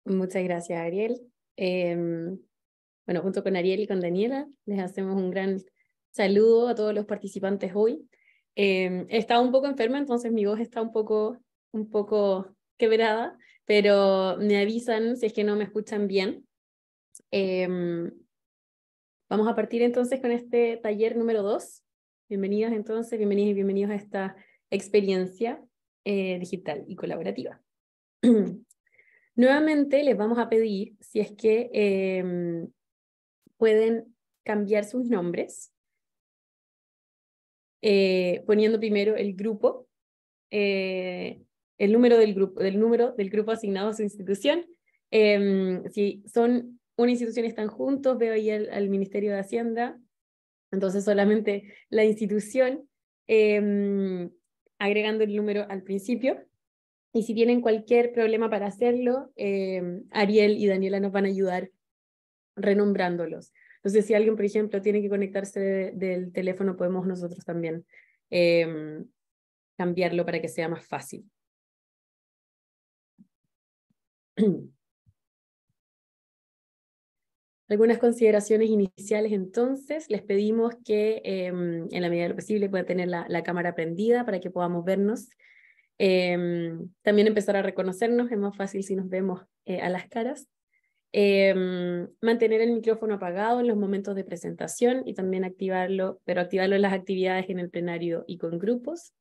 Muchas gracias, Ariel. Bueno, junto con Ariel y con Daniela, les hacemos un gran saludo a todos los participantes hoy. He estado un poco enferma, entonces mi voz está un poco quebrada, pero me avisan si es que no me escuchan bien. Vamos a partir entonces con este taller número 2. Bienvenidas entonces, bienvenidas y bienvenidos a esta experiencia digital y colaborativa. Nuevamente les vamos a pedir si es que pueden cambiar sus nombres, poniendo primero el grupo, el número del grupo asignado a su institución. Si son una institución y están juntos, veo ahí al Ministerio de Hacienda, entonces solamente la institución, agregando el número al principio. Y si tienen cualquier problema para hacerlo, Ariel y Daniela nos van a ayudar renombrándolos. Entonces, si alguien, por ejemplo, tiene que conectarse del teléfono, podemos nosotros también cambiarlo para que sea más fácil. Algunas consideraciones iniciales, entonces, les pedimos que en la medida de lo posible puedan tener la cámara prendida para que podamos vernos. También empezar a reconocernos, es más fácil si nos vemos a las caras. Mantener el micrófono apagado en los momentos de presentación y también activarlo, pero activarlo en las actividades en el plenario y con grupos.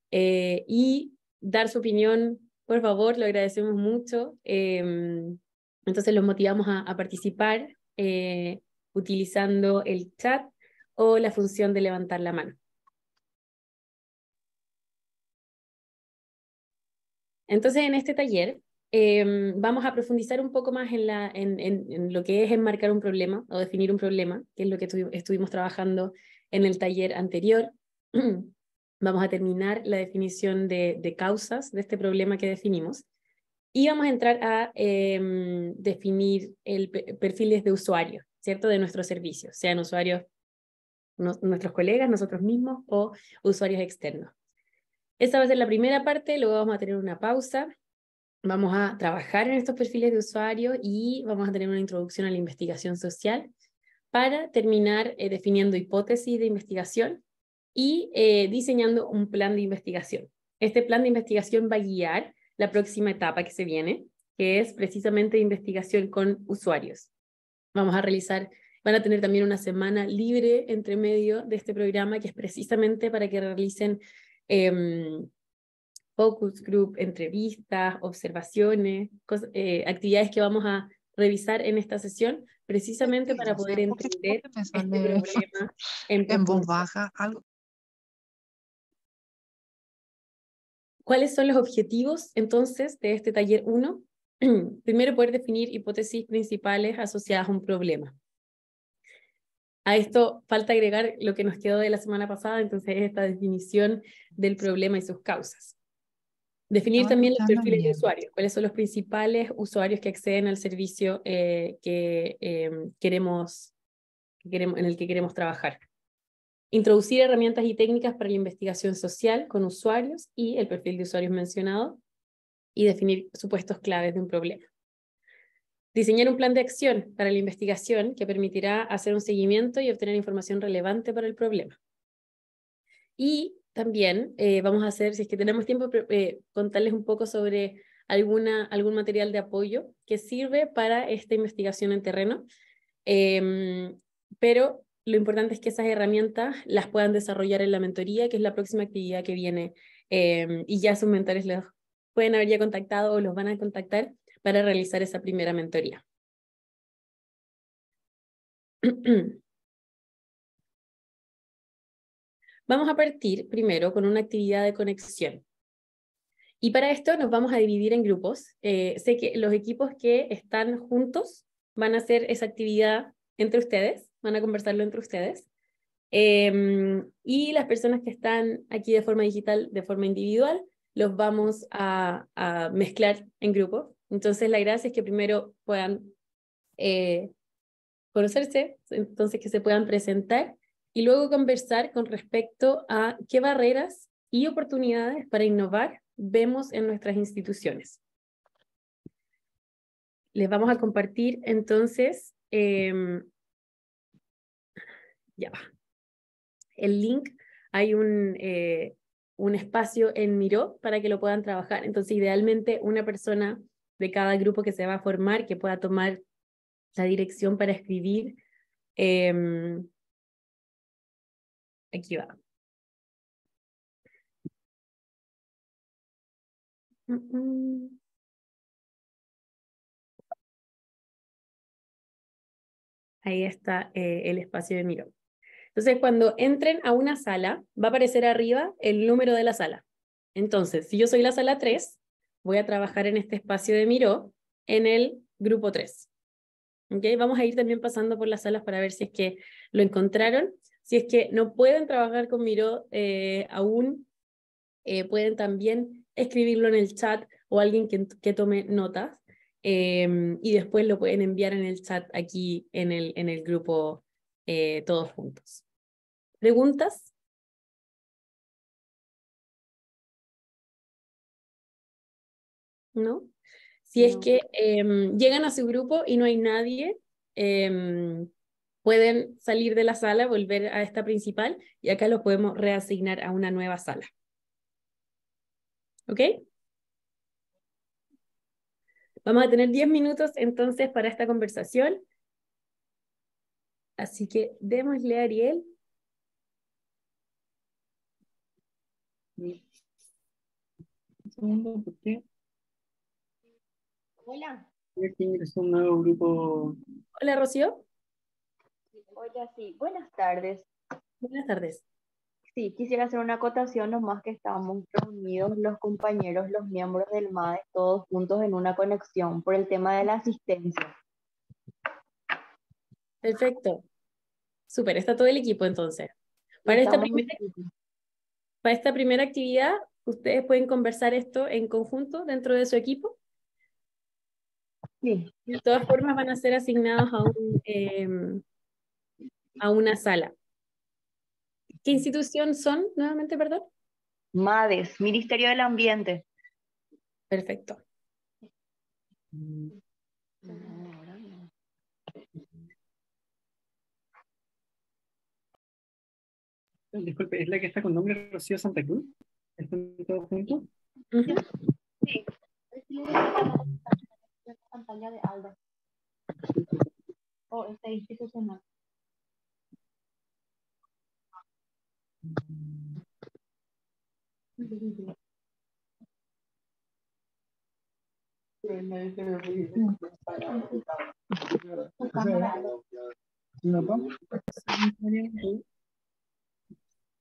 Y dar su opinión, por favor, lo agradecemos mucho. Entonces los motivamos a participar utilizando el chat o la función de levantar la mano. Entonces, en este taller vamos a profundizar un poco más en lo que es enmarcar un problema o definir un problema, que es lo que estuvimos trabajando en el taller anterior. Vamos a terminar la definición de causas de este problema que definimos y vamos a entrar a definir perfiles de usuarios, ¿cierto? De nuestros servicios, sean usuarios, nuestros colegas, nosotros mismos o usuarios externos. Esta va a ser la primera parte, luego vamos a tener una pausa. Vamos a trabajar en estos perfiles de usuario y vamos a tener una introducción a la investigación social para terminar definiendo hipótesis de investigación y diseñando un plan de investigación. Este plan de investigación va a guiar la próxima etapa que se viene, que es precisamente investigación con usuarios. Van a tener también una semana libre entre medio de este programa, que es precisamente para que realicen focus group, entrevistas, observaciones, actividades que vamos a revisar en esta sesión, precisamente para poder entender este problema en voz baja, algo. ¿Cuáles son los objetivos, entonces, de este taller 1? Primero, poder definir hipótesis principales asociadas a un problema. A esto falta agregar lo que nos quedó de la semana pasada, entonces esta definición del problema y sus causas. Definir también los perfiles de usuarios, cuáles son los principales usuarios que acceden al servicio en el que queremos trabajar. Introducir herramientas y técnicas para la investigación social con usuarios y el perfil de usuarios mencionado, y definir supuestos claves de un problema. Diseñar un plan de acción para la investigación que permitirá hacer un seguimiento y obtener información relevante para el problema. Y también vamos a hacer, si es que tenemos tiempo, contarles un poco sobre algún material de apoyo que sirve para esta investigación en terreno, pero lo importante es que esas herramientas las puedan desarrollar en la mentoría, que es la próxima actividad que viene, y ya sus mentores los pueden haber ya contactado o los van a contactar para realizar esa primera mentoría. Vamos a partir primero con una actividad de conexión. Y para esto nos vamos a dividir en grupos. Sé que los equipos que están juntos van a hacer esa actividad entre ustedes, van a conversarlo entre ustedes. Y las personas que están aquí de forma digital, de forma individual, los vamos a mezclar en grupos. Entonces la gracia es que primero puedan conocerse, entonces que se puedan presentar y luego conversar con respecto a qué barreras y oportunidades para innovar vemos en nuestras instituciones. les vamos a compartir entonces, ya va, el link, hay un espacio en Miro para que lo puedan trabajar. Entonces, idealmente, una persona de cada grupo que se va a formar, que pueda tomar la dirección para escribir. Aquí va. Ahí está el espacio de Miro. Entonces, cuando entren a una sala, va a aparecer arriba el número de la sala. Entonces, si yo soy la sala 3, voy a trabajar en este espacio de Miro en el grupo 3. ¿Okay? Vamos a ir también pasando por las salas para ver si es que lo encontraron. Si es que no pueden trabajar con Miro aún, pueden también escribirlo en el chat o alguien que tome notas y después lo pueden enviar en el chat aquí en el grupo todos juntos. ¿Preguntas? ¿No? Si es que llegan a su grupo y no hay nadie, pueden salir de la sala, volver a esta principal y acá los podemos reasignar a una nueva sala. ¿Ok? Vamos a tener 10 minutos entonces para esta conversación. Así que démosle a Ariel. Un segundo, ¿por qué? Hola. Aquí ingresó un nuevo grupo. Hola, Rocío. Hola, sí. Buenas tardes. Buenas tardes. Sí, quisiera hacer una acotación nomás que estamos reunidos los compañeros, los miembros del MAE, todos juntos en una conexión por el tema de la asistencia. Perfecto. Súper, está todo el equipo entonces. Para esta primera actividad, ustedes pueden conversar esto en conjunto dentro de su equipo. Sí. De todas formas van a ser asignados a una sala. ¿Qué institución son nuevamente, perdón? MADES, Ministerio del Ambiente. Perfecto. Disculpe, ¿es la que está con nombre Rocío Santa Cruz? ¿Están todos juntos? Sí. La pantalla de Alba. O esta institucional.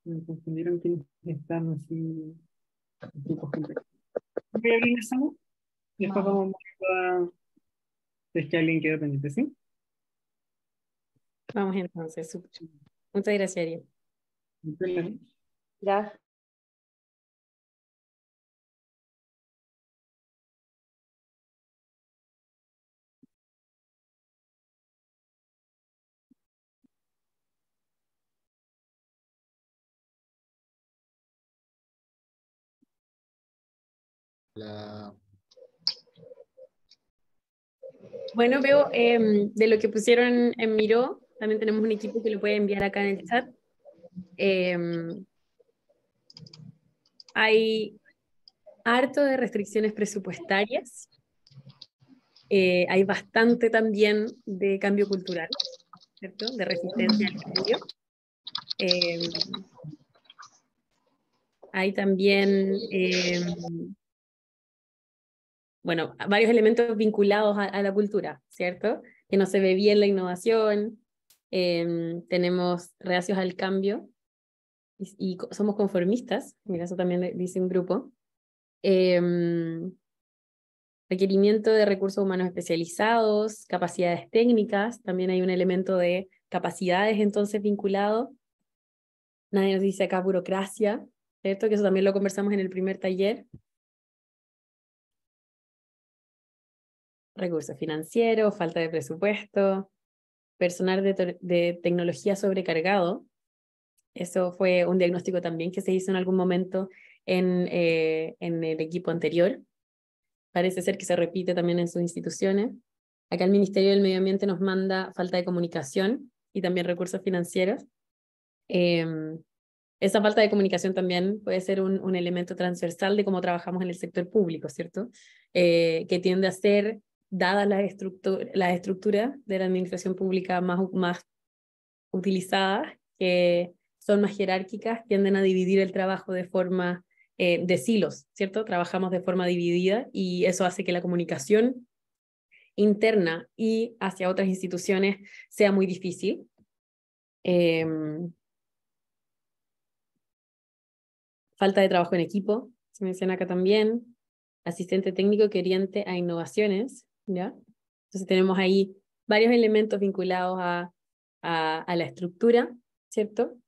Me confundieron quiénes están así. Grupos complejos. Voy a abrir la sala y después vamos a si es que alguien queda pendiente, ¿sí? Vamos entonces. Súper. Muchas gracias, Ariel. Gracias. Bueno, veo de lo que pusieron en Miro, también tenemos un equipo que lo puede enviar acá en el chat. Hay harto de restricciones presupuestarias. Hay bastante también de cambio cultural, ¿cierto? De resistencia al cambio. Hay también, bueno, varios elementos vinculados a la cultura, ¿cierto? Que no se ve bien la innovación, tenemos reacios al cambio y somos conformistas, mira, eso también dice un grupo. Requerimiento de recursos humanos especializados, capacidades técnicas, también hay un elemento de capacidades entonces vinculado. Nadie nos dice acá burocracia, ¿cierto? Que eso también lo conversamos en el primer taller. Recursos financieros, falta de presupuesto, personal de tecnología sobrecargado. Eso fue un diagnóstico también que se hizo en algún momento en el equipo anterior. Parece ser que se repite también en sus instituciones. Acá el Ministerio del Medio Ambiente nos manda falta de comunicación y también recursos financieros. Esa falta de comunicación también puede ser un elemento transversal de cómo trabajamos en el sector público, ¿cierto? Que tiende a ser, dadas las estructuras de la administración pública más utilizadas, que son más jerárquicas, tienden a dividir el trabajo de forma de silos, ¿cierto? Trabajamos de forma dividida y eso hace que la comunicación interna y hacia otras instituciones sea muy difícil. Falta de trabajo en equipo, se menciona acá también. Asistente técnico que oriente a innovaciones, ¿ya? Entonces tenemos ahí varios elementos vinculados a la estructura, ¿cierto?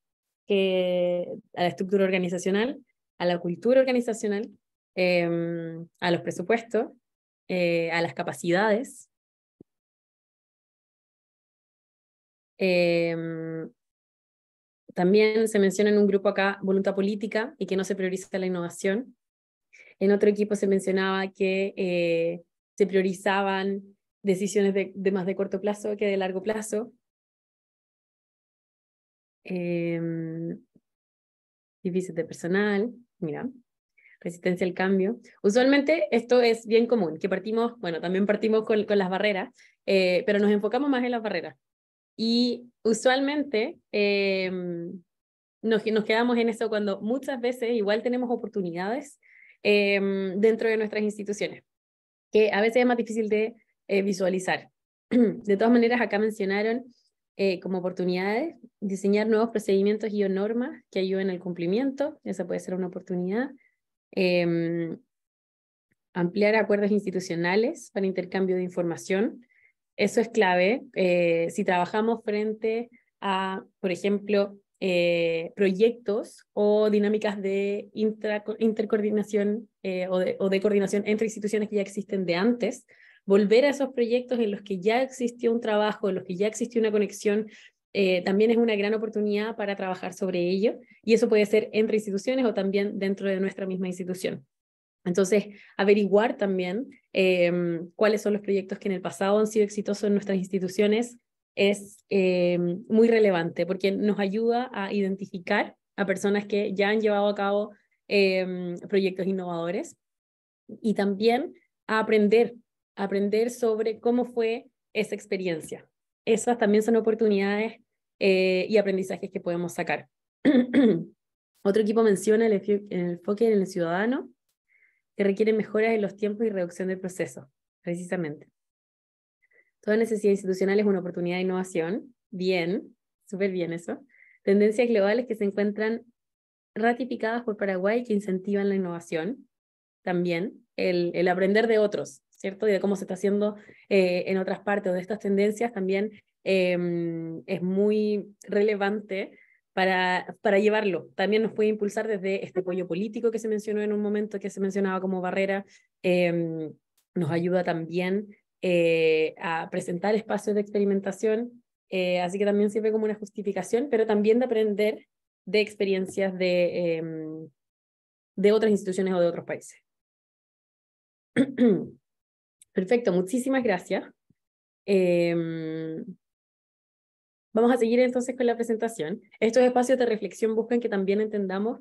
A la estructura organizacional, a la cultura organizacional, a los presupuestos, a las capacidades. También se menciona en un grupo acá voluntad política y que no se prioriza la innovación. En otro equipo se mencionaba que se priorizaban decisiones de más de corto plazo que de largo plazo. Difícil de personal, mira, resistencia al cambio. Usualmente esto es bien común, que partimos, bueno, también partimos con las barreras, pero nos enfocamos más en las barreras. Y usualmente nos quedamos en eso cuando muchas veces igual tenemos oportunidades dentro de nuestras instituciones, que a veces es más difícil de visualizar. De todas maneras, acá mencionaron como oportunidades diseñar nuevos procedimientos y o normas que ayuden al cumplimiento, esa puede ser una oportunidad. Ampliar acuerdos institucionales para intercambio de información, eso es clave. Si trabajamos frente a, por ejemplo, proyectos o dinámicas de intercoordinación o de coordinación entre instituciones que ya existen de antes, volver a esos proyectos en los que ya existió un trabajo, en los que ya existió una conexión, también es una gran oportunidad para trabajar sobre ello, y eso puede ser entre instituciones o también dentro de nuestra misma institución. Entonces, averiguar también cuáles son los proyectos que en el pasado han sido exitosos en nuestras instituciones es muy relevante porque nos ayuda a identificar a personas que ya han llevado a cabo proyectos innovadores y también a aprender sobre cómo fue esa experiencia. Esas también son oportunidades y aprendizajes que podemos sacar. Otro equipo menciona el enfoque en el ciudadano, que requieren mejoras en los tiempos y reducción del proceso, precisamente. Toda necesidad institucional es una oportunidad de innovación. Bien, súper bien eso. Tendencias globales que se encuentran ratificadas por Paraguay que incentivan la innovación. También el aprender de otros, ¿cierto? Y de cómo se está haciendo en otras partes o de estas tendencias también es muy relevante para llevarlo. También nos puede impulsar desde este apoyo político que se mencionó en un momento, que se mencionaba como barrera, nos ayuda también a presentar espacios de experimentación, así que también sirve como una justificación, pero también de aprender de experiencias de otras instituciones o de otros países. Perfecto, muchísimas gracias. Vamos a seguir entonces con la presentación. Estos espacios de reflexión buscan que también entendamos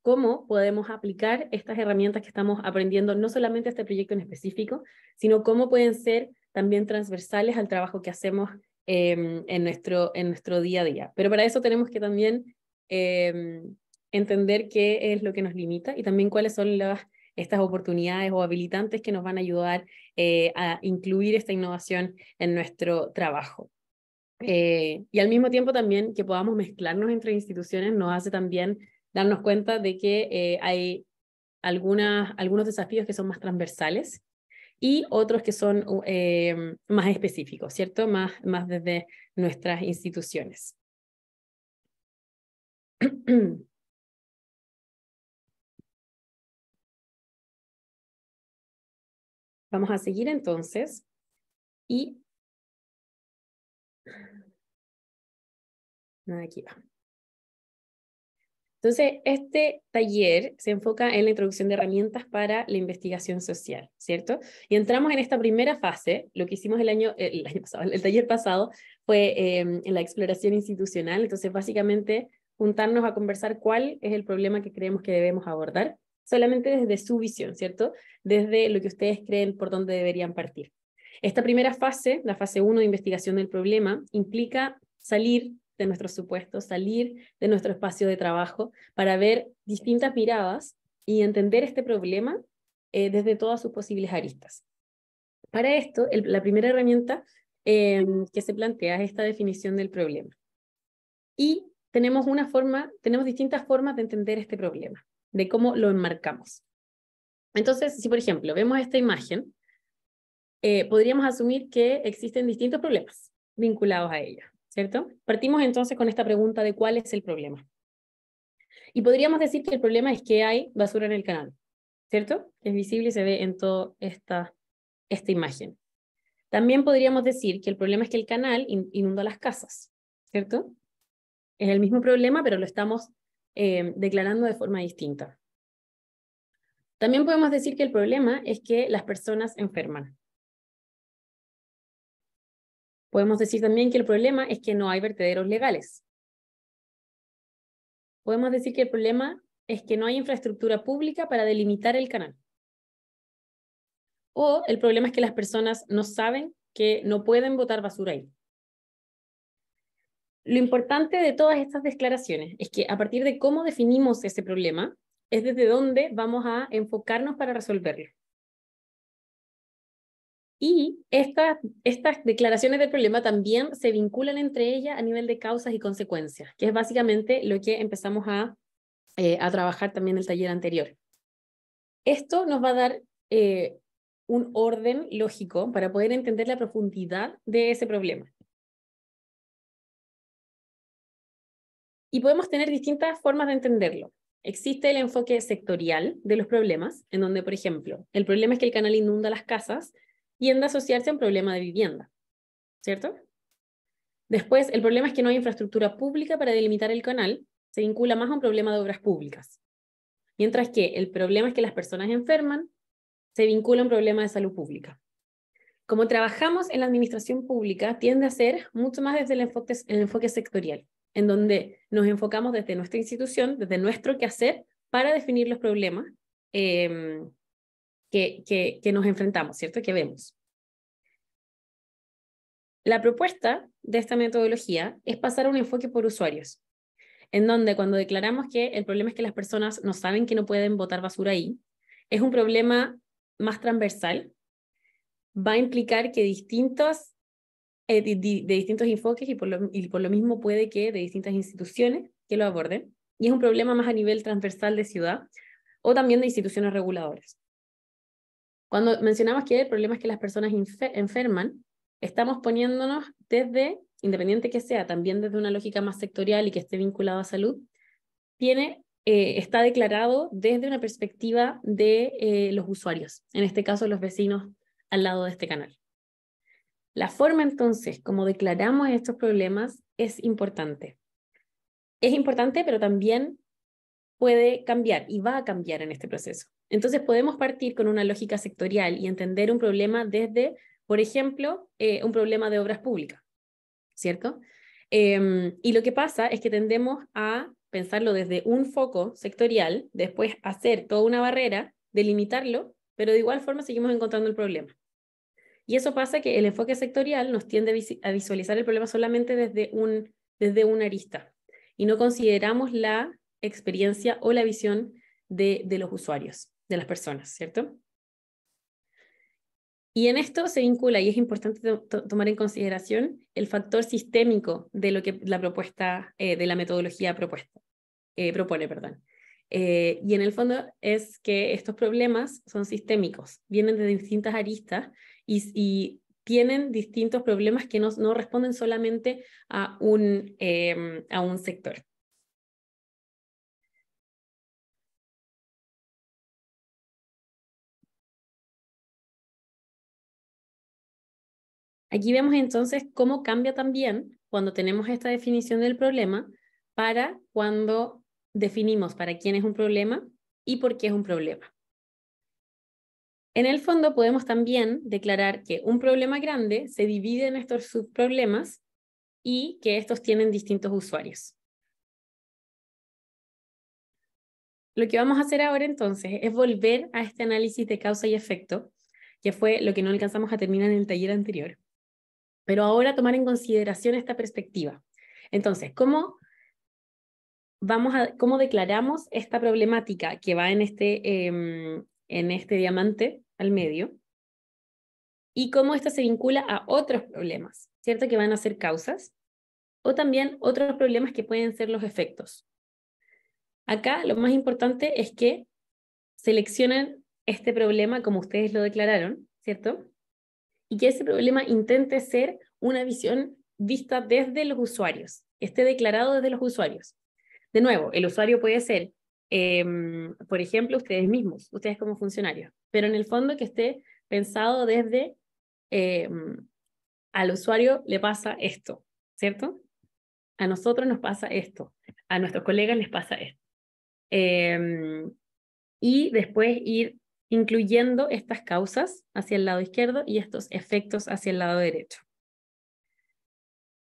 cómo podemos aplicar estas herramientas que estamos aprendiendo, no solamente a este proyecto en específico, sino cómo pueden ser también transversales al trabajo que hacemos en nuestro día a día. Pero para eso tenemos que también entender qué es lo que nos limita y también cuáles son estas oportunidades o habilitantes que nos van a ayudar a incluir esta innovación en nuestro trabajo. Y al mismo tiempo también que podamos mezclarnos entre instituciones nos hace también darnos cuenta de que hay algunos desafíos que son más transversales y otros que son más específicos, ¿cierto? Más desde nuestras instituciones. Vamos a seguir entonces y aquí va. Entonces, este taller se enfoca en la introducción de herramientas para la investigación social, ¿cierto? Y entramos en esta primera fase. Lo que hicimos el año pasado, el taller pasado, fue en la exploración institucional. Entonces, básicamente, juntarnos a conversar cuál es el problema que creemos que debemos abordar, solamente desde su visión, ¿cierto? Desde lo que ustedes creen por dónde deberían partir. Esta primera fase, la fase 1 de investigación del problema, implica salir de nuestros supuestos, salir de nuestro espacio de trabajo para ver distintas miradas y entender este problema desde todas sus posibles aristas. Para esto, la primera herramienta que se plantea es esta definición del problema. Y tenemos distintas formas de entender este problema, de cómo lo enmarcamos. Entonces, si por ejemplo vemos esta imagen, podríamos asumir que existen distintos problemas vinculados a ella, ¿cierto? Partimos entonces con esta pregunta de cuál es el problema. Y podríamos decir que el problema es que hay basura en el canal, ¿cierto? Es visible y se ve en toda esta imagen. También podríamos decir que el problema es que el canal inunda las casas, ¿cierto? Es el mismo problema, pero lo estamos declarando de forma distinta. También podemos decir que el problema es que las personas enferman. Podemos decir también que el problema es que no hay vertederos legales. Podemos decir que el problema es que no hay infraestructura pública para delimitar el canal. O el problema es que las personas no saben que no pueden botar basura ahí. Lo importante de todas estas declaraciones es que a partir de cómo definimos ese problema, es desde dónde vamos a enfocarnos para resolverlo. Y estas declaraciones del problema también se vinculan entre ellas a nivel de causas y consecuencias, que es básicamente lo que empezamos a trabajar también en el taller anterior. Esto nos va a dar un orden lógico para poder entender la profundidad de ese problema. Y podemos tener distintas formas de entenderlo. Existe el enfoque sectorial de los problemas, en donde, por ejemplo, el problema es que el canal inunda las casas, tiende a asociarse a un problema de vivienda, ¿cierto? Después, el problema es que no hay infraestructura pública para delimitar el canal, se vincula más a un problema de obras públicas. Mientras que el problema es que las personas enferman, se vincula a un problema de salud pública. Como trabajamos en la administración pública, tiende a ser mucho más desde el enfoque sectorial, en donde nos enfocamos desde nuestra institución, desde nuestro quehacer, para definir los problemas que nos enfrentamos, ¿cierto? Que vemos. La propuesta de esta metodología es pasar a un enfoque por usuarios, en donde cuando declaramos que el problema es que las personas no saben que no pueden botar basura ahí, es un problema más transversal, va a implicar que de distintos enfoques y por lo mismo puede que de distintas instituciones que lo aborden, y es un problema más a nivel transversal de ciudad o también de instituciones reguladoras. Cuando mencionamos que el problema es que las personas enferman, estamos poniéndonos desde, independiente que sea, también desde una lógica más sectorial y que esté vinculada a salud, está declarado desde una perspectiva de los usuarios, en este caso los vecinos al lado de este canal. La forma entonces como declaramos estos problemas es importante. Es importante, pero también puede cambiar y va a cambiar en este proceso. Entonces podemos partir con una lógica sectorial y entender un problema desde, por ejemplo, un problema de obras públicas, ¿cierto? Y lo que pasa es que tendemos a pensarlo desde un foco sectorial, después hacer toda una barrera, delimitarlo, pero de igual forma seguimos encontrando el problema. Y eso pasa que el enfoque sectorial nos tiende a visualizar el problema solamente desde una arista, y no consideramos la experiencia o la visión de los usuarios, de las personas, ¿cierto? Y en esto se vincula, y es importante tomar en consideración, el factor sistémico de lo que la propuesta, de la metodología propone. Y en el fondo es que estos problemas son sistémicos, vienen de distintas aristas y tienen distintos problemas que no responden solamente a un sector. Aquí vemos entonces cómo cambia también cuando tenemos esta definición del problema para cuando definimos para quién es un problema y por qué es un problema. En el fondo podemos también declarar que un problema grande se divide en estos subproblemas y que estos tienen distintos usuarios. Lo que vamos a hacer ahora entonces es volver a este análisis de causa y efecto, que fue lo que no alcanzamos a terminar en el taller anterior. Pero ahora tomar en consideración esta perspectiva. Entonces, ¿cómo declaramos esta problemática que va en este diamante al medio? Y cómo esto se vincula a otros problemas, ¿cierto? Que van a ser causas, o también otros problemas que pueden ser los efectos. Acá lo más importante es que seleccionen este problema como ustedes lo declararon, ¿cierto? Y que ese problema intente ser una visión vista desde los usuarios, que esté declarado desde los usuarios. De nuevo, el usuario puede ser, por ejemplo, ustedes mismos, ustedes como funcionarios, pero en el fondo que esté pensado desde al usuario le pasa esto, ¿cierto? A nosotros nos pasa esto, a nuestros colegas les pasa esto. Y después ir incluyendo estas causas hacia el lado izquierdo y estos efectos hacia el lado derecho.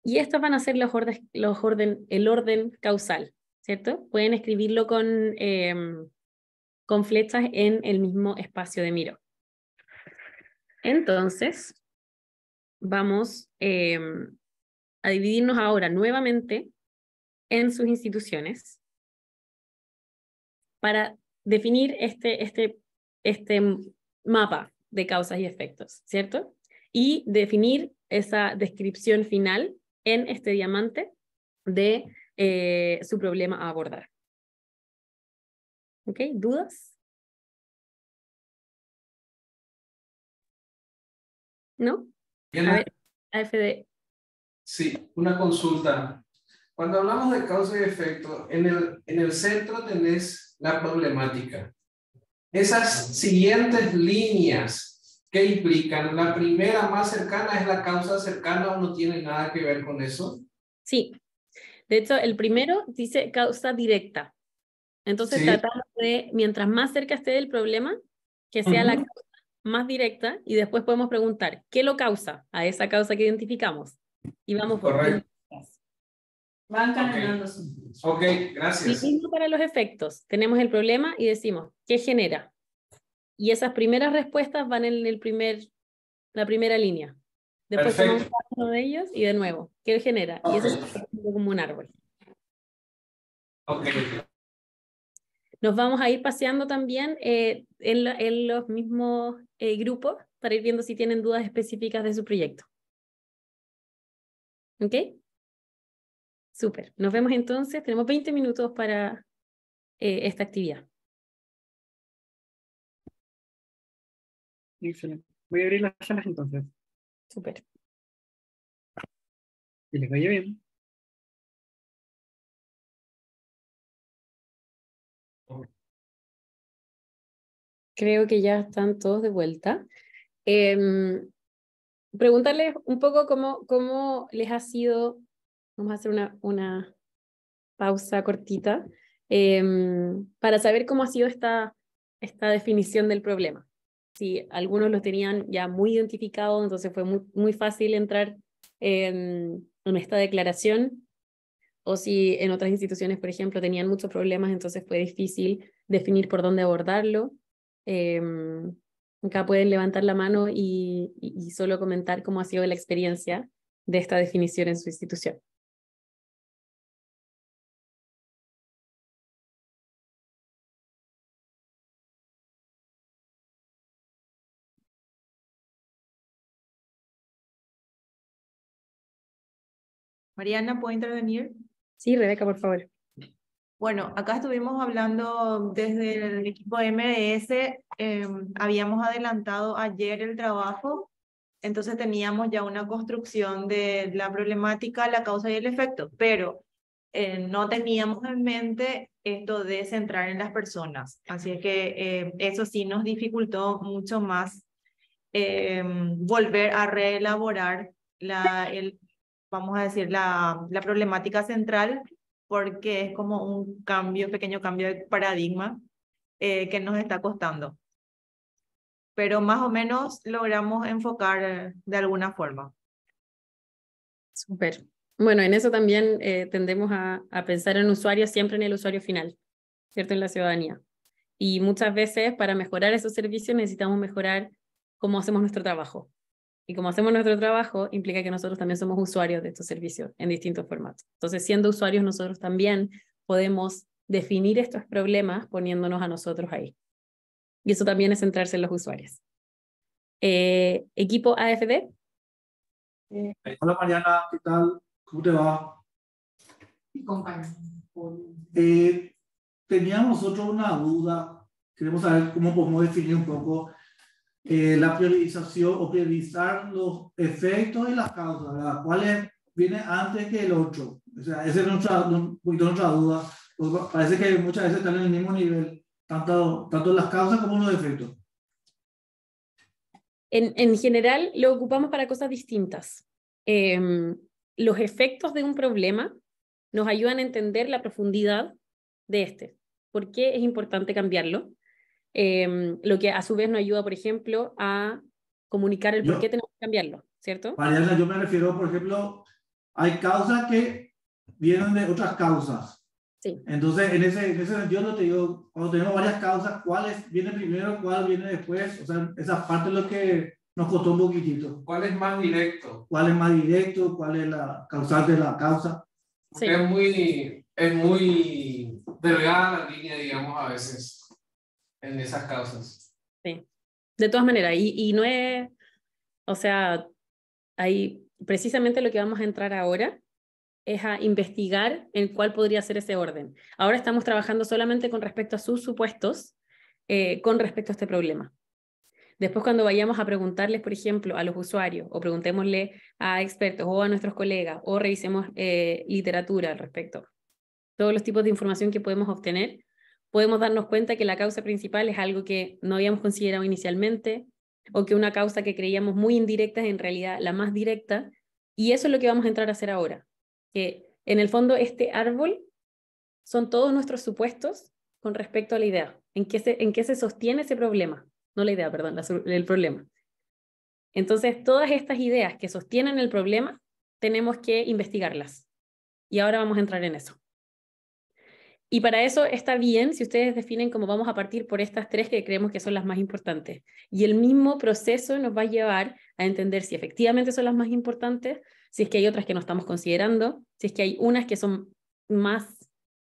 Y estos van a ser el orden causal, ¿cierto? Pueden escribirlo con flechas en el mismo espacio de Miro. Entonces, vamos a dividirnos ahora nuevamente en sus instituciones para definir este mapa de causas y efectos, ¿cierto? Y definir esa descripción final en este diamante de su problema a abordar. ¿Ok? ¿Dudas? ¿No? Bien. A ver, AFD. Sí, una consulta. Cuando hablamos de causa y efecto, en el centro tenés la problemática. Esas siguientes líneas, ¿qué implican? ¿La primera más cercana es la causa cercana o no tiene nada que ver con eso? Sí. De hecho, el primero dice causa directa. Entonces Sí. tratamos de, mientras más cerca esté del problema, que sea la causa más directa, y después podemos preguntar, ¿qué lo causa? A esa causa que identificamos. Y vamos por Correcto. Van canenándose. Ok, Y gracias. mismo para los efectos. Tenemos el problema y decimos, ¿qué genera? Y esas primeras respuestas van en la primera línea. Después Perfecto. tomamos uno de ellos y de nuevo, ¿qué genera? Y eso es como un árbol. Ok. Nos vamos a ir paseando también en los mismos grupos para ir viendo si tienen dudas específicas de su proyecto. ¿Ok? Súper. Nos vemos entonces. Tenemos 20 minutos para esta actividad. Excelente. Voy a abrir las salas entonces. Súper. Que les vaya bien. Creo que ya están todos de vuelta. Preguntarles un poco cómo les ha sido. Vamos a hacer una pausa cortita para saber cómo ha sido esta definición del problema. Si algunos lo tenían ya muy identificado, entonces fue muy fácil entrar en esta declaración, o si en otras instituciones, por ejemplo, tenían muchos problemas, entonces fue difícil definir por dónde abordarlo. Acá pueden levantar la mano y solo comentar cómo ha sido la experiencia de esta definición en su institución. Mariana, ¿puedo intervenir? Sí, Rebeca, por favor. Bueno, acá estuvimos hablando desde el equipo de MDS, habíamos adelantado ayer el trabajo, entonces teníamos ya una construcción de la problemática, la causa y el efecto, pero no teníamos en mente esto de centrar en las personas, así es que eso sí nos dificultó mucho más volver a reelaborar vamos a decir, la problemática central porque es como un cambio, pequeño cambio de paradigma que nos está costando. Pero más o menos logramos enfocar de alguna forma. Súper. Bueno, en eso también tendemos a pensar en usuarios, siempre en el usuario final, ¿cierto? En la ciudadanía. Y muchas veces para mejorar esos servicios necesitamos mejorar cómo hacemos nuestro trabajo. Y como hacemos nuestro trabajo, implica que nosotros también somos usuarios de estos servicios en distintos formatos. Entonces, siendo usuarios, nosotros también podemos definir estos problemas poniéndonos a nosotros ahí. Y eso también es centrarse en los usuarios. Equipo AFD. Hola Mariana, ¿qué tal? ¿Cómo te va? Teníamos nosotros una duda, queremos saber cómo podemos definir un poco la priorización o priorizar los efectos y las causas, ¿verdad? ¿Cuál viene antes que el otro? O sea, esa es un poquito nuestra duda, porque parece que muchas veces están en el mismo nivel, tanto las causas como los efectos. En general lo ocupamos para cosas distintas. Los efectos de un problema nos ayudan a entender la profundidad de este. ¿Por qué es importante cambiarlo? Lo que a su vez nos ayuda, por ejemplo, a comunicar el por qué tenemos que cambiarlo, ¿cierto? Mariana, yo me refiero, por ejemplo, hay causas que vienen de otras causas. Sí. Entonces, en ese sentido, no te digo, cuando tenemos varias causas, ¿cuál viene primero, cuál viene después? O sea, esa parte es lo que nos costó un poquitito. ¿Cuál es más directo? ¿Cuál es más directo? ¿Cuál es la causal de la causa? Sí. Es muy delgada la línea, digamos, a veces, en esas causas. Sí. De todas maneras, y no es, o sea, ahí precisamente lo que vamos a entrar ahora es a investigar en cuál podría ser ese orden. Ahora estamos trabajando solamente con respecto a sus supuestos, con respecto a este problema. Después, cuando vayamos a preguntarles, por ejemplo, a los usuarios, o preguntémosle a expertos o a nuestros colegas, o revisemos literatura al respecto, todos los tipos de información que podemos obtener, podemos darnos cuenta que la causa principal es algo que no habíamos considerado inicialmente, o que una causa que creíamos muy indirecta es en realidad la más directa, y eso es lo que vamos a entrar a hacer ahora. Que en el fondo este árbol son todos nuestros supuestos con respecto a la idea, en qué se sostiene ese problema, no la idea, perdón, el problema. Entonces, todas estas ideas que sostienen el problema, tenemos que investigarlas. Y ahora vamos a entrar en eso. Y para eso está bien si ustedes definen cómo vamos a partir por estas tres que creemos que son las más importantes. Y el mismo proceso nos va a llevar a entender si efectivamente son las más importantes, si es que hay otras que no estamos considerando, si es que hay unas que son más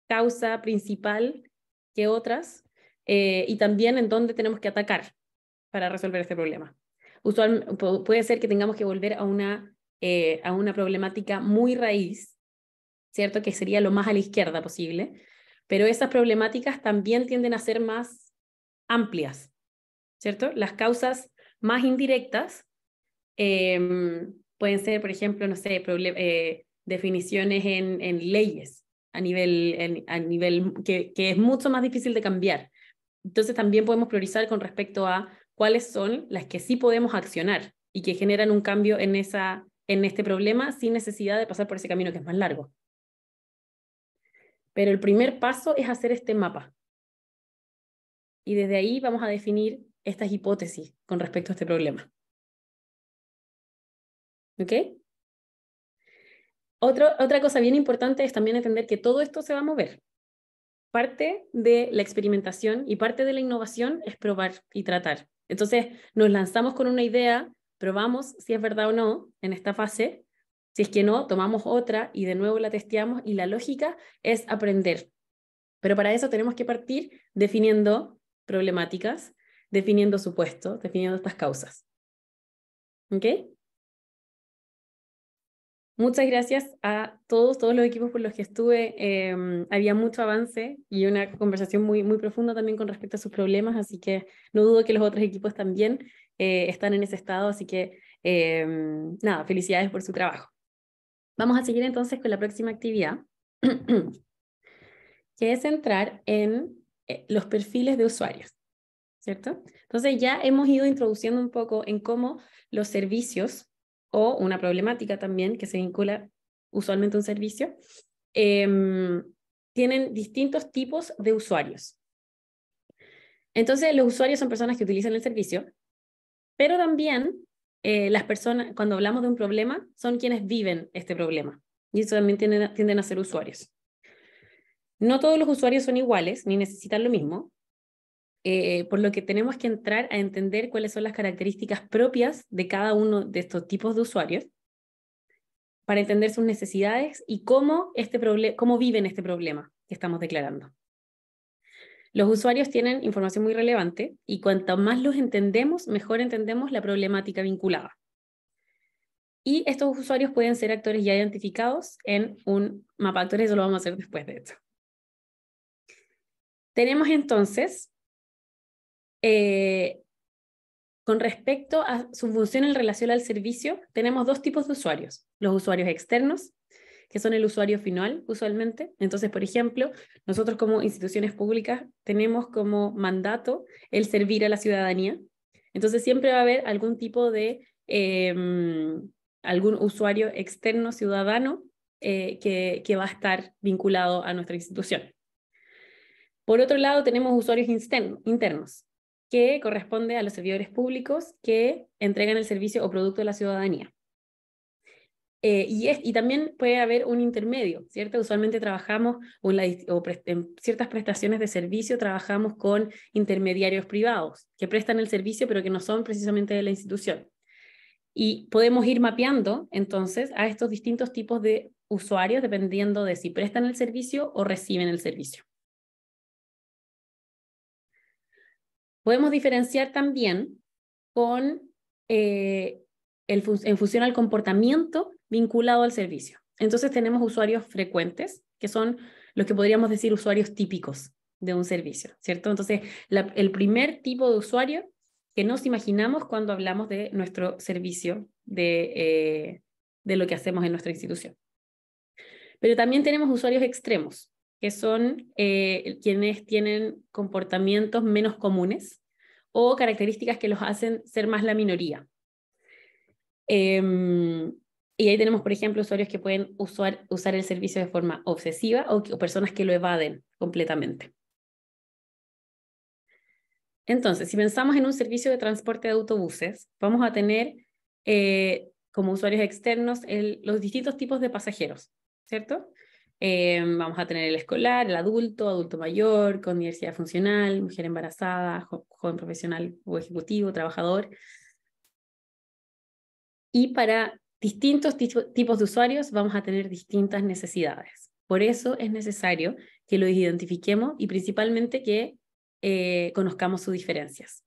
causa principal que otras, y también en dónde tenemos que atacar para resolver este problema. Puede ser que tengamos que volver a una problemática muy raíz, ¿cierto? Que sería lo más a la izquierda posible, pero esas problemáticas también tienden a ser más amplias, ¿cierto? Las causas más indirectas pueden ser, por ejemplo, no sé, definiciones en leyes a nivel que es mucho más difícil de cambiar. Entonces también podemos priorizar con respecto a cuáles son las que sí podemos accionar y que generan un cambio en este problema sin necesidad de pasar por ese camino que es más largo. Pero el primer paso es hacer este mapa. Y desde ahí vamos a definir estas hipótesis con respecto a este problema. ¿Ok? Otra cosa bien importante es también entender que todo esto se va a mover. Parte de la experimentación y parte de la innovación es probar y tratar. Entonces, nos lanzamos con una idea, probamos si es verdad o no en esta fase. Si es que no, tomamos otra y de nuevo la testeamos, y la lógica es aprender. Pero para eso tenemos que partir definiendo problemáticas, definiendo supuestos, definiendo estas causas. ¿Ok? Muchas gracias a todos los equipos por los que estuve. Había mucho avance y una conversación muy, muy profunda también con respecto a sus problemas, así que no dudo que los otros equipos también están en ese estado, así que nada, felicidades por su trabajo. Vamos a seguir entonces con la próxima actividad, que es entrar en los perfiles de usuarios, ¿cierto? Entonces ya hemos ido introduciendo un poco en cómo los servicios, o una problemática también que se vincula usualmente a un servicio, tienen distintos tipos de usuarios. Entonces, los usuarios son personas que utilizan el servicio, pero también las personas, cuando hablamos de un problema, son quienes viven este problema. Y eso también tienden a ser usuarios. No todos los usuarios son iguales, ni necesitan lo mismo, por lo que tenemos que entrar a entender cuáles son las características propias de cada uno de estos tipos de usuarios, para entender sus necesidades y cómo viven este problema que estamos declarando. Los usuarios tienen información muy relevante y cuanto más los entendemos, mejor entendemos la problemática vinculada. Y estos usuarios pueden ser actores ya identificados en un mapa de actores, eso lo vamos a hacer después de esto. Tenemos entonces, con respecto a su función en relación al servicio, tenemos dos tipos de usuarios. Los usuarios externos, que son el usuario final, usualmente. Entonces, por ejemplo, nosotros como instituciones públicas tenemos como mandato el servir a la ciudadanía. Entonces, siempre va a haber algún tipo de, algún usuario externo ciudadano que va a estar vinculado a nuestra institución. Por otro lado, tenemos usuarios internos, que corresponde a los servidores públicos que entregan el servicio o producto de la ciudadanía. Y también puede haber un intermedio, ¿cierto? Usualmente trabajamos, en ciertas prestaciones de servicio, trabajamos con intermediarios privados, que prestan el servicio, pero que no son precisamente de la institución. Y podemos ir mapeando, entonces, a estos distintos tipos de usuarios, dependiendo de si prestan el servicio o reciben el servicio. Podemos diferenciar también con, en función al comportamiento vinculado al servicio. Entonces tenemos usuarios frecuentes, que son los que podríamos decir usuarios típicos de un servicio, ¿cierto? Entonces, el primer tipo de usuario que nos imaginamos cuando hablamos de nuestro servicio, de lo que hacemos en nuestra institución. Pero también tenemos usuarios extremos, que son quienes tienen comportamientos menos comunes o características que los hacen ser más la minoría. Y ahí tenemos, por ejemplo, usuarios que pueden usar el servicio de forma obsesiva o personas que lo evaden completamente. Entonces, si pensamos en un servicio de transporte de autobuses, vamos a tener como usuarios externos los distintos tipos de pasajeros, ¿cierto? Vamos a tener el escolar, el adulto mayor, con diversidad funcional, mujer embarazada, joven profesional o ejecutivo, trabajador. Y para distintos tipos de usuarios vamos a tener distintas necesidades. Por eso es necesario que los identifiquemos y principalmente que conozcamos sus diferencias.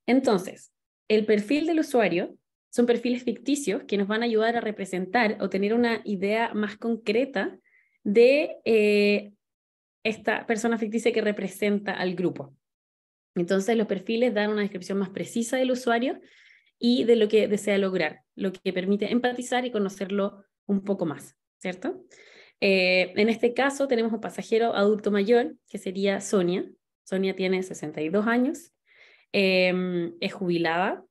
Entonces, el perfil del usuario son perfiles ficticios que nos van a ayudar a representar o tener una idea más concreta de esta persona ficticia que representa al grupo. Entonces, los perfiles dan una descripción más precisa del usuario y de lo que desea lograr, lo que permite empatizar y conocerlo un poco más, ¿cierto? En este caso tenemos un pasajero adulto mayor, que sería Sonia. Sonia tiene 62 años, es jubilada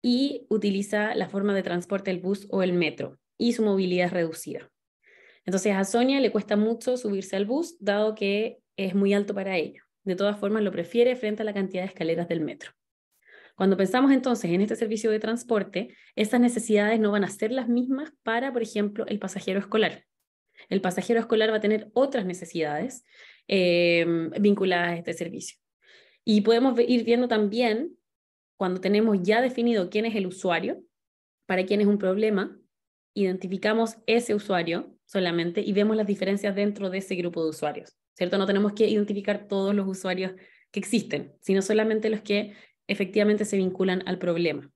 y utiliza la forma de transporte el bus o el metro, y su movilidad es reducida. Entonces a Sonia le cuesta mucho subirse al bus, dado que es muy alto para ella. De todas formas lo prefiere frente a la cantidad de escaleras del metro. Cuando pensamos entonces en este servicio de transporte, esas necesidades no van a ser las mismas para, por ejemplo, el pasajero escolar. El pasajero escolar va a tener otras necesidades vinculadas a este servicio. Y podemos ir viendo también, cuando tenemos ya definido quién es el usuario, para quién es un problema, identificamos ese usuario solamente y vemos las diferencias dentro de ese grupo de usuarios, ¿cierto? No tenemos que identificar todos los usuarios que existen, sino solamente los que efectivamente se vinculan al problema.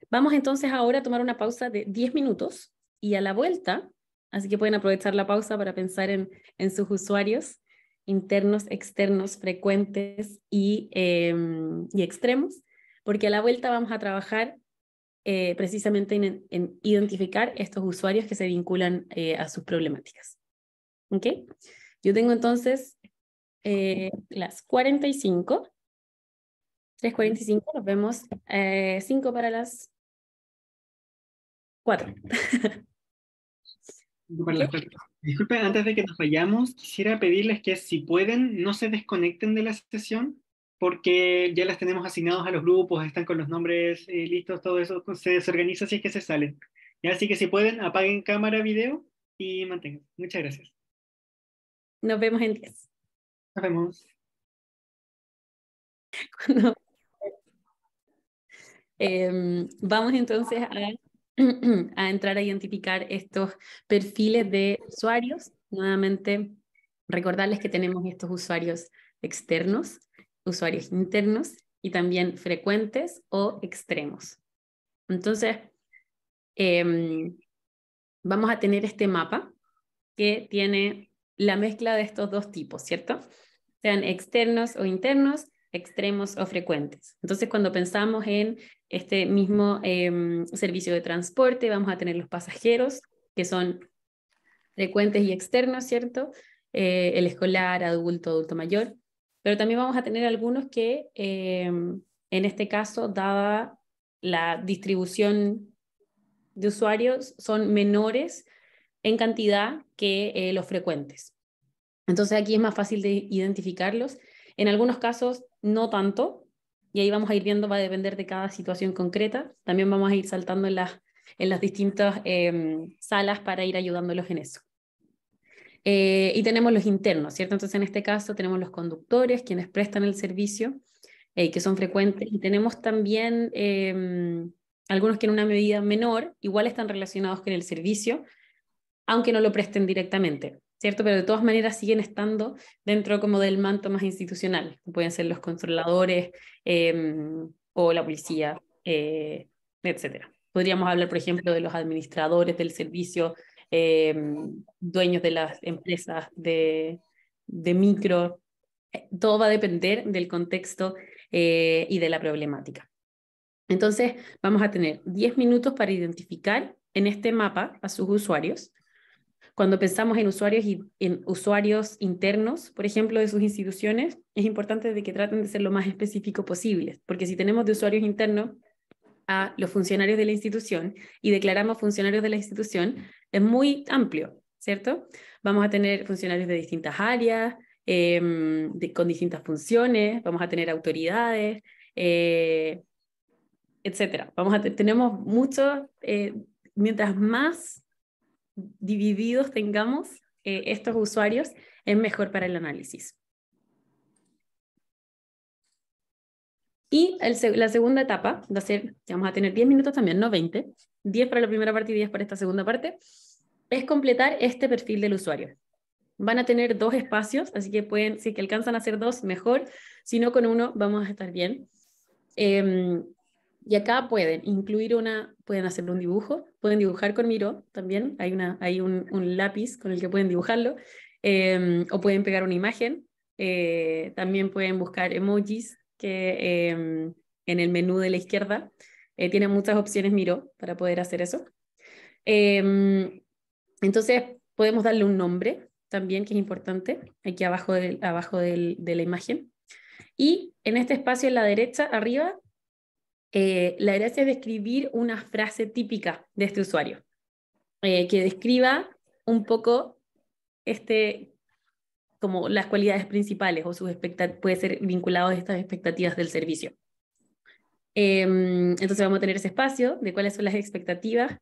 Vamos entonces ahora a tomar una pausa de 10 minutos y a la vuelta, así que pueden aprovechar la pausa para pensar en sus usuarios internos, externos, frecuentes y extremos, porque a la vuelta vamos a trabajar precisamente en identificar estos usuarios que se vinculan a sus problemáticas. ¿Ok? Yo tengo entonces las 45. 3:45, nos vemos 5 para las 4. Disculpen, antes de que nos vayamos, quisiera pedirles que si pueden, no se desconecten de la sesión, porque ya las tenemos asignados a los grupos, están con los nombres listos, todo eso se desorganiza si es que se salen. Y así que si pueden, apaguen cámara, video y mantengan. Muchas gracias. Nos vemos en 10. Nos vemos. Vamos entonces a entrar a identificar estos perfiles de usuarios. Nuevamente, recordarles que tenemos estos usuarios externos, usuarios internos y también frecuentes o extremos. Entonces, vamos a tener este mapa que tiene la mezcla de estos dos tipos, ¿cierto? Sean externos o internos, extremos o frecuentes. Entonces, cuando pensamos en este mismo servicio de transporte, vamos a tener los pasajeros, que son frecuentes y externos, ¿cierto? El escolar, adulto, adulto mayor, pero también vamos a tener algunos que, en este caso, dada la distribución de usuarios, son menores en cantidad que los frecuentes. Entonces aquí es más fácil de identificarlos. En algunos casos no tanto, y ahí vamos a ir viendo, va a depender de cada situación concreta. También vamos a ir saltando en las distintas salas para ir ayudándolos en eso. Y tenemos los internos, ¿cierto? Entonces en este caso tenemos los conductores, quienes prestan el servicio, que son frecuentes, y tenemos también algunos que en una medida menor igual están relacionados con el servicio, aunque no lo presten directamente, ¿cierto? Pero de todas maneras siguen estando dentro como del manto más institucional. Pueden ser los controladores o la policía, etcétera. Podríamos hablar, por ejemplo, de los administradores del servicio, dueños de las empresas de micro. Todo va a depender del contexto y de la problemática. Entonces, vamos a tener 10 minutos para identificar en este mapa a sus usuarios. Cuando pensamos en usuarios internos, por ejemplo, de sus instituciones, es importante de que traten de ser lo más específico posible, porque si tenemos de usuarios internos a los funcionarios de la institución y declaramos funcionarios de la institución, es muy amplio, ¿cierto? Vamos a tener funcionarios de distintas áreas, con distintas funciones, vamos a tener autoridades, etcétera. Tenemos muchos, mientras más divididos tengamos estos usuarios, es mejor para el análisis. Y la segunda etapa va a ser, vamos a tener 10 minutos también, no 20, 10 para la primera parte y 10 para esta segunda parte, es completar este perfil del usuario. Van a tener 2 espacios, así que pueden, si que alcanzan a hacer 2, mejor, si no con 1 vamos a estar bien. Y acá pueden incluir pueden hacer un dibujo, pueden dibujar con Miro también, hay un lápiz con el que pueden dibujarlo, o pueden pegar una imagen, también pueden buscar emojis, que en el menú de la izquierda tienen muchas opciones Miro para poder hacer eso. Entonces podemos darle un nombre también, que es importante, aquí abajo de la imagen. Y en este espacio en la derecha, arriba, la gracia es describir una frase típica de este usuario, que describa un poco como las cualidades principales o sus puede ser vinculado a estas expectativas del servicio. Entonces vamos a tener ese espacio de cuáles son las expectativas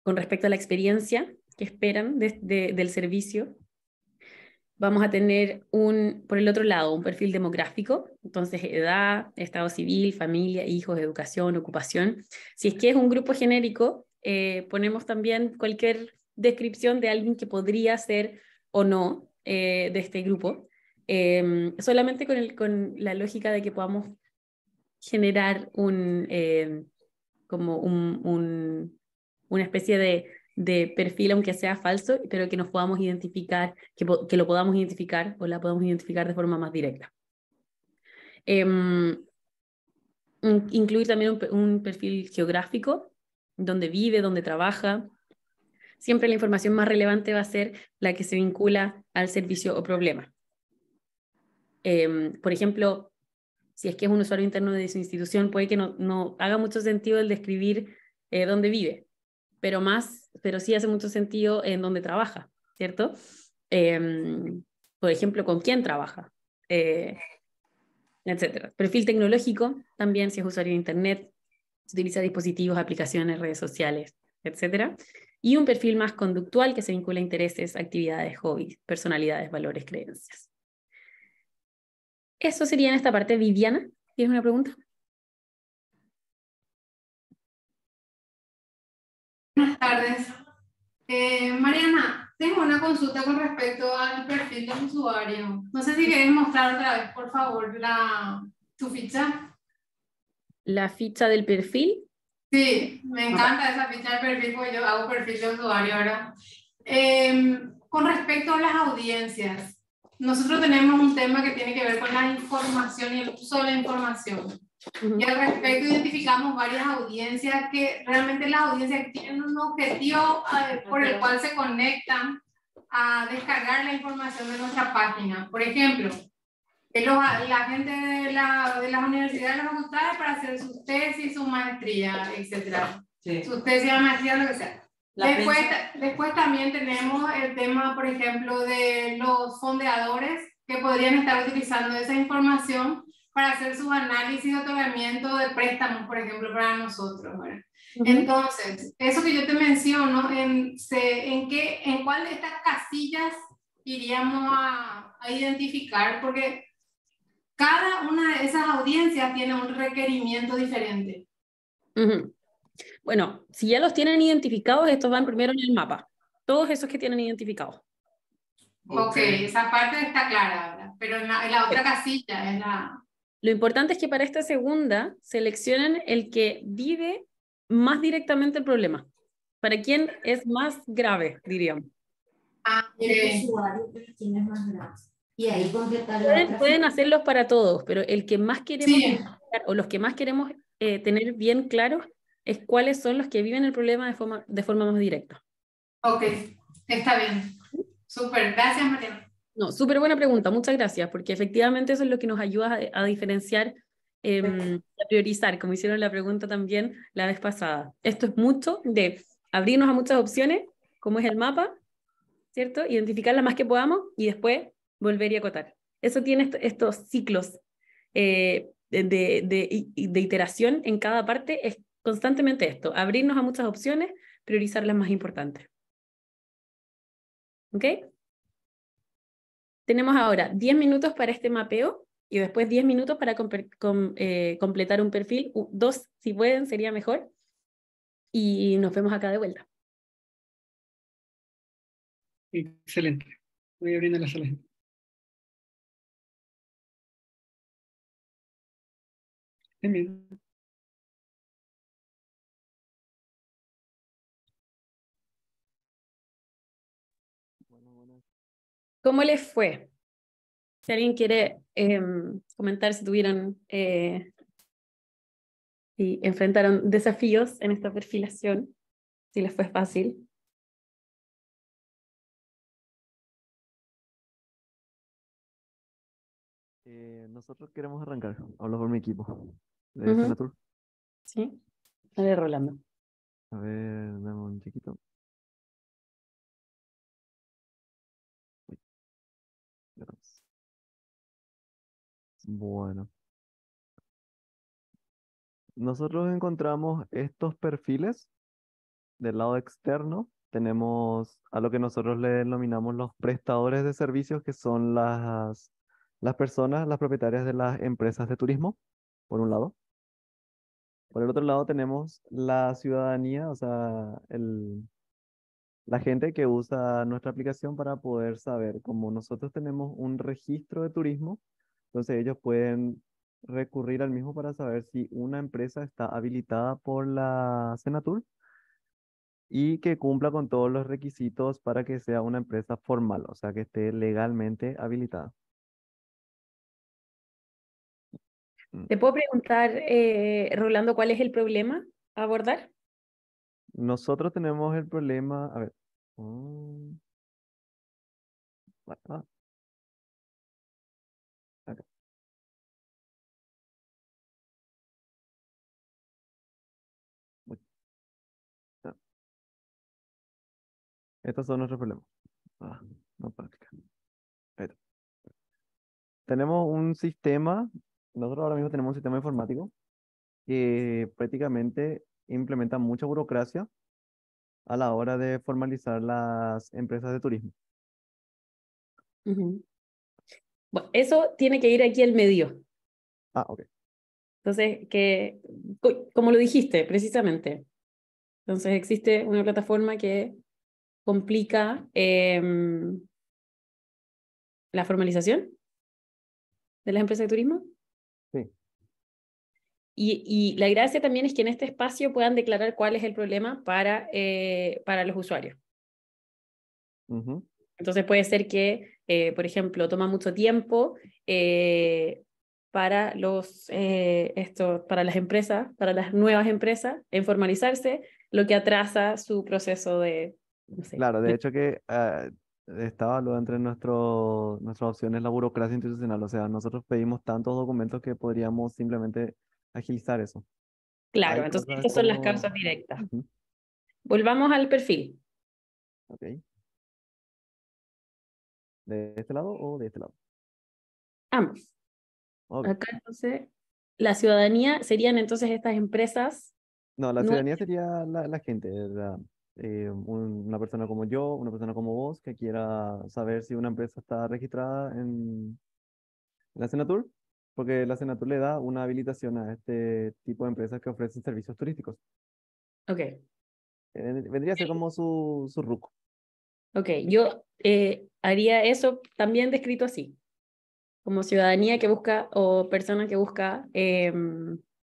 con respecto a la experiencia que esperan del servicio. Vamos a tener por el otro lado, un perfil demográfico, entonces edad, estado civil, familia, hijos, educación, ocupación. Si es que es un grupo genérico, ponemos también cualquier descripción de alguien que podría ser o no de este grupo, solamente con la lógica de que podamos generar como una especie de perfil, aunque sea falso, pero que nos podamos identificar, que lo podamos identificar o la podamos identificar de forma más directa. Incluir también un perfil geográfico, donde vive, donde trabaja. Siempre la información más relevante va a ser la que se vincula al servicio o problema. Por ejemplo, si es que es un usuario interno de su institución, puede que no haga mucho sentido el describir dónde vive, pero sí hace mucho sentido en dónde trabaja, ¿cierto? Por ejemplo, con quién trabaja, etcétera. Perfil tecnológico, también si es usuario de Internet, si utiliza dispositivos, aplicaciones, redes sociales, etcétera. Y un perfil más conductual que se vincula a intereses, actividades, hobbies, personalidades, valores, creencias. Eso sería en esta parte. Viviana, ¿tienes una pregunta? Buenas tardes. Mariana, tengo una consulta con respecto al perfil del usuario. No sé si quieres mostrar otra vez, por favor, tu ficha. La ficha del perfil. Sí, me encanta esa ficha del perfil porque yo hago perfil de usuario, ¿verdad? Con respecto a las audiencias, nosotros tenemos un tema que tiene que ver con la información y el uso de la información. Y al respecto identificamos varias audiencias que realmente las audiencias tienen un objetivo por el cual se conectan a descargar la información de nuestra página. Por ejemplo, la gente de las universidades, de las facultades para hacer sus tesis, su maestría, etc. Sí. Sus tesis, maestría, lo que sea. Después también tenemos el tema, por ejemplo, de los fondeadores que podrían estar utilizando esa información para hacer sus análisis de otorgamiento de préstamos, por ejemplo, para nosotros. ¿Verdad? Entonces, eso que yo te menciono, ¿en cuál de estas casillas iríamos a identificar? Porque cada una de esas audiencias tiene un requerimiento diferente. Bueno, si ya los tienen identificados, estos van primero en el mapa. Todos esos que tienen identificados. Ok, esa parte está clara ahora, pero en la otra casilla es la... Lo importante es que para esta segunda seleccionen el que vive más directamente el problema. Para quién es más grave, diríamos. El usuario que tiene más grave. Y ahí completar pueden hacerlos para todos, pero el que más queremos o los que más queremos tener bien claros es cuáles son los que viven el problema de forma más directa. Ok, está bien. Súper, gracias Mariana. No, súper buena pregunta, muchas gracias, porque efectivamente eso es lo que nos ayuda a diferenciar, a priorizar, como hicieron la pregunta también la vez pasada. Esto es mucho de abrirnos a muchas opciones, como es el mapa, ¿cierto? Identificar las más que podamos y después volver y acotar. Eso tiene estos ciclos de iteración en cada parte, es constantemente esto, abrirnos a muchas opciones, priorizar las más importantes. ¿Ok? Tenemos ahora 10 minutos para este mapeo y después 10 minutos para completar un perfil. 2, si pueden, sería mejor. Y nos vemos acá de vuelta. Excelente. Voy abriendo la sala. Bien. ¿Cómo les fue? Si alguien quiere comentar si tuvieron si enfrentaron desafíos en esta perfilación, si les fue fácil. Nosotros queremos arrancar. Hablo por mi equipo. Senatur. Sí. A ver, Rolando. A ver, dame un chiquito. Bueno. Nosotros encontramos estos perfiles del lado externo. Tenemos a lo que nosotros le denominamos los prestadores de servicios, que son las personas, las propietarias de las empresas de turismo, por un lado. Por el otro lado tenemos la ciudadanía, o sea, la gente que usa nuestra aplicación para poder saber, como nosotros tenemos un registro de turismo, entonces ellos pueden recurrir al mismo para saber si una empresa está habilitada por la Senatur y que cumpla con todos los requisitos para que sea una empresa formal, o sea, que esté legalmente habilitada. ¿Te puedo preguntar, Rolando, cuál es el problema a abordar? Nosotros tenemos el problema, a ver. Acá. Estos son nuestros problemas. No práctica. Ahí está. Tenemos un sistema, nosotros ahora mismo tenemos un sistema informático que prácticamente implementa mucha burocracia a la hora de formalizar las empresas de turismo. Ujú. Bueno, eso tiene que ir aquí al medio. Ok. Entonces, como lo dijiste, precisamente. Entonces, existe una plataforma que complica la formalización de las empresas de turismo. Sí. Y la gracia también es que en este espacio puedan declarar cuál es el problema para los usuarios. Ujú. Entonces puede ser que, por ejemplo, toma mucho tiempo para para las empresas, para las nuevas empresas, en formalizarse, lo que atrasa su proceso de, no sé. Claro, de hecho que estaba lo entre nuestras opciones la burocracia institucional. O sea, nosotros pedimos tantos documentos que podríamos simplemente agilizar eso. Claro, Hay entonces cosas estas son las como... causas directas. Ujú. Volvamos al perfil. Ok. ¿De este lado o de este lado? Ambos. Ok. Acá entonces, la ciudadanía serían entonces estas empresas. No, la No, ciudadanía sería la gente, una persona como yo, una persona como vos, que quiera saber si una empresa está registrada en la Senatur, porque la Senatur le da una habilitación a este tipo de empresas que ofrecen servicios turísticos. ok, Vendría a ser como su RUC. ok. Yo haría eso también descrito así, como ciudadanía que busca o persona que busca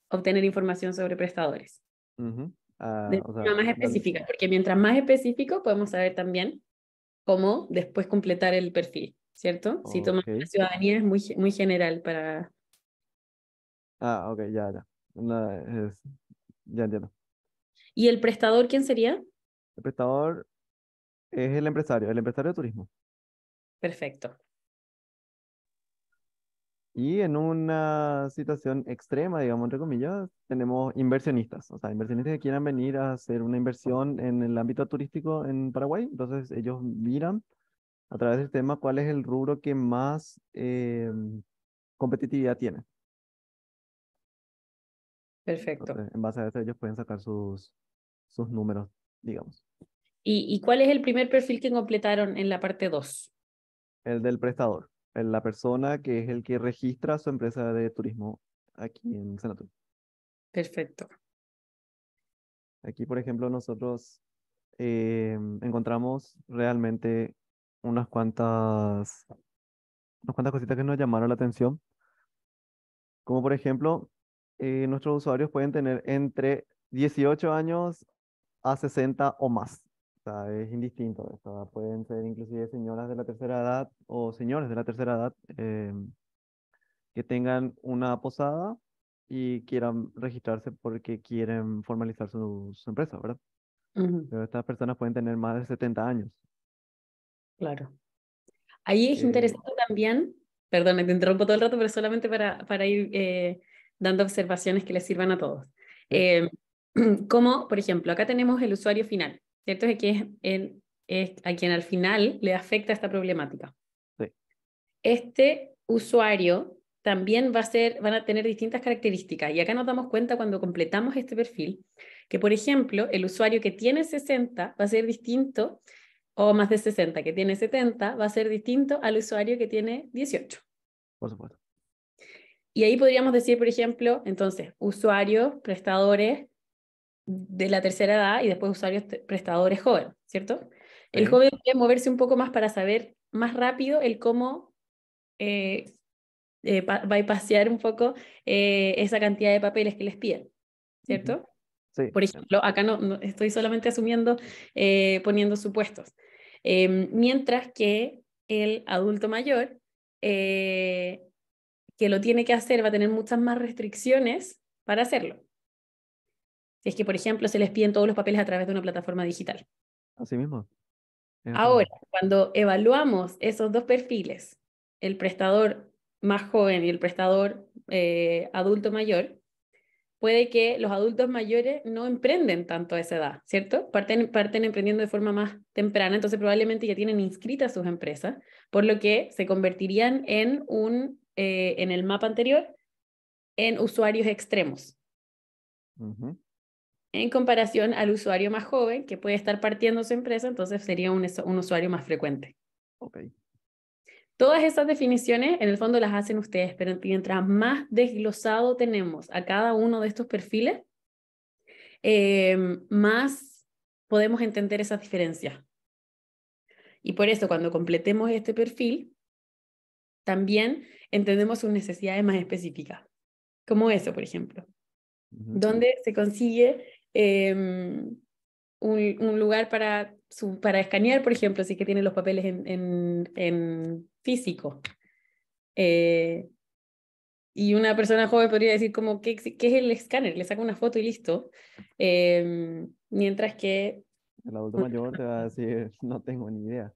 obtener información sobre prestadores. Ujú. De O sea, forma más específica, porque mientras más específico podemos saber también cómo después completar el perfil, ¿cierto? Si tomamos la ok. ciudadanía es muy general para... Ok, ya. Ya entiendo. ¿Y el prestador quién sería? El prestador es el empresario de turismo. Perfecto. Y en una situación extrema, digamos, entre comillas, tenemos inversionistas, o sea, inversionistas que quieran venir a hacer una inversión en el ámbito turístico en Paraguay. Entonces, ellos miran a través del tema cuál es el rubro que más competitividad tiene. Perfecto. Entonces, en base a eso, ellos pueden sacar sus números, digamos. ¿Y cuál es el primer perfil que completaron en la parte 2? El del prestador, la persona que es el que registra su empresa de turismo aquí en Senatur. Perfecto. Aquí, por ejemplo, nosotros encontramos realmente unas cuantas cositas que nos llamaron la atención, como por ejemplo, nuestros usuarios pueden tener entre 18 años a 60 o más. O sea, es indistinto. O sea, pueden ser inclusive señoras de la tercera edad o señores de la tercera edad que tengan una posada y quieran registrarse porque quieren formalizar su empresa, ¿verdad? Ujú, Pero estas personas pueden tener más de 70 años. claro. Ahí es Eh, interesante también, perdón, te interrumpo todo el rato, pero solamente para ir dando observaciones que les sirvan a todos. sí, Como, por ejemplo, acá tenemos el usuario final, ¿cierto? Que es a quien al final le afecta esta problemática. sí. Este usuario también van a tener distintas características. Y acá nos damos cuenta cuando completamos este perfil, que por ejemplo, el usuario que tiene 60 va a ser distinto, o más de 60 que tiene 70, va a ser distinto al usuario que tiene 18. Por supuesto. Y ahí podríamos decir, por ejemplo, entonces, usuarios, prestadores de la tercera edad y después usuarios prestadores jóvenes, ¿cierto? El Sí. joven puede moverse un poco más para saber más rápido el cómo bypassear un poco esa cantidad de papeles que les piden, Ujú. ¿cierto? Sí. Por ejemplo, acá no estoy solamente asumiendo, poniendo supuestos. Mientras que el adulto mayor, que lo tiene que hacer, va a tener muchas más restricciones para hacerlo. Si es que, por ejemplo, se les piden todos los papeles a través de una plataforma digital. Así mismo. Es así Ahora, mismo. cuando evaluamos esos dos perfiles, el prestador más joven y el prestador adulto mayor, puede que los adultos mayores no emprenden tanto a esa edad, ¿cierto? Parten emprendiendo de forma más temprana, entonces probablemente ya tienen inscritas sus empresas, por lo que se convertirían en el mapa anterior, en usuarios extremos. En comparación al usuario más joven, que puede estar partiendo su empresa, entonces sería un usuario más frecuente. Okay. Todas esas definiciones, en el fondo, las hacen ustedes, pero mientras más desglosado tenemos a cada uno de estos perfiles, más podemos entender esas diferencias. Y por eso, cuando completemos este perfil, también entendemos sus necesidades más específicas. Como eso, por ejemplo. Donde se consigue un lugar para escanear, por ejemplo, si es que tiene los papeles en físico. Y una persona joven podría decir como, ¿qué es el escáner? Le saca una foto y listo. Mientras que... El adulto mayor te va a decir, no tengo ni idea.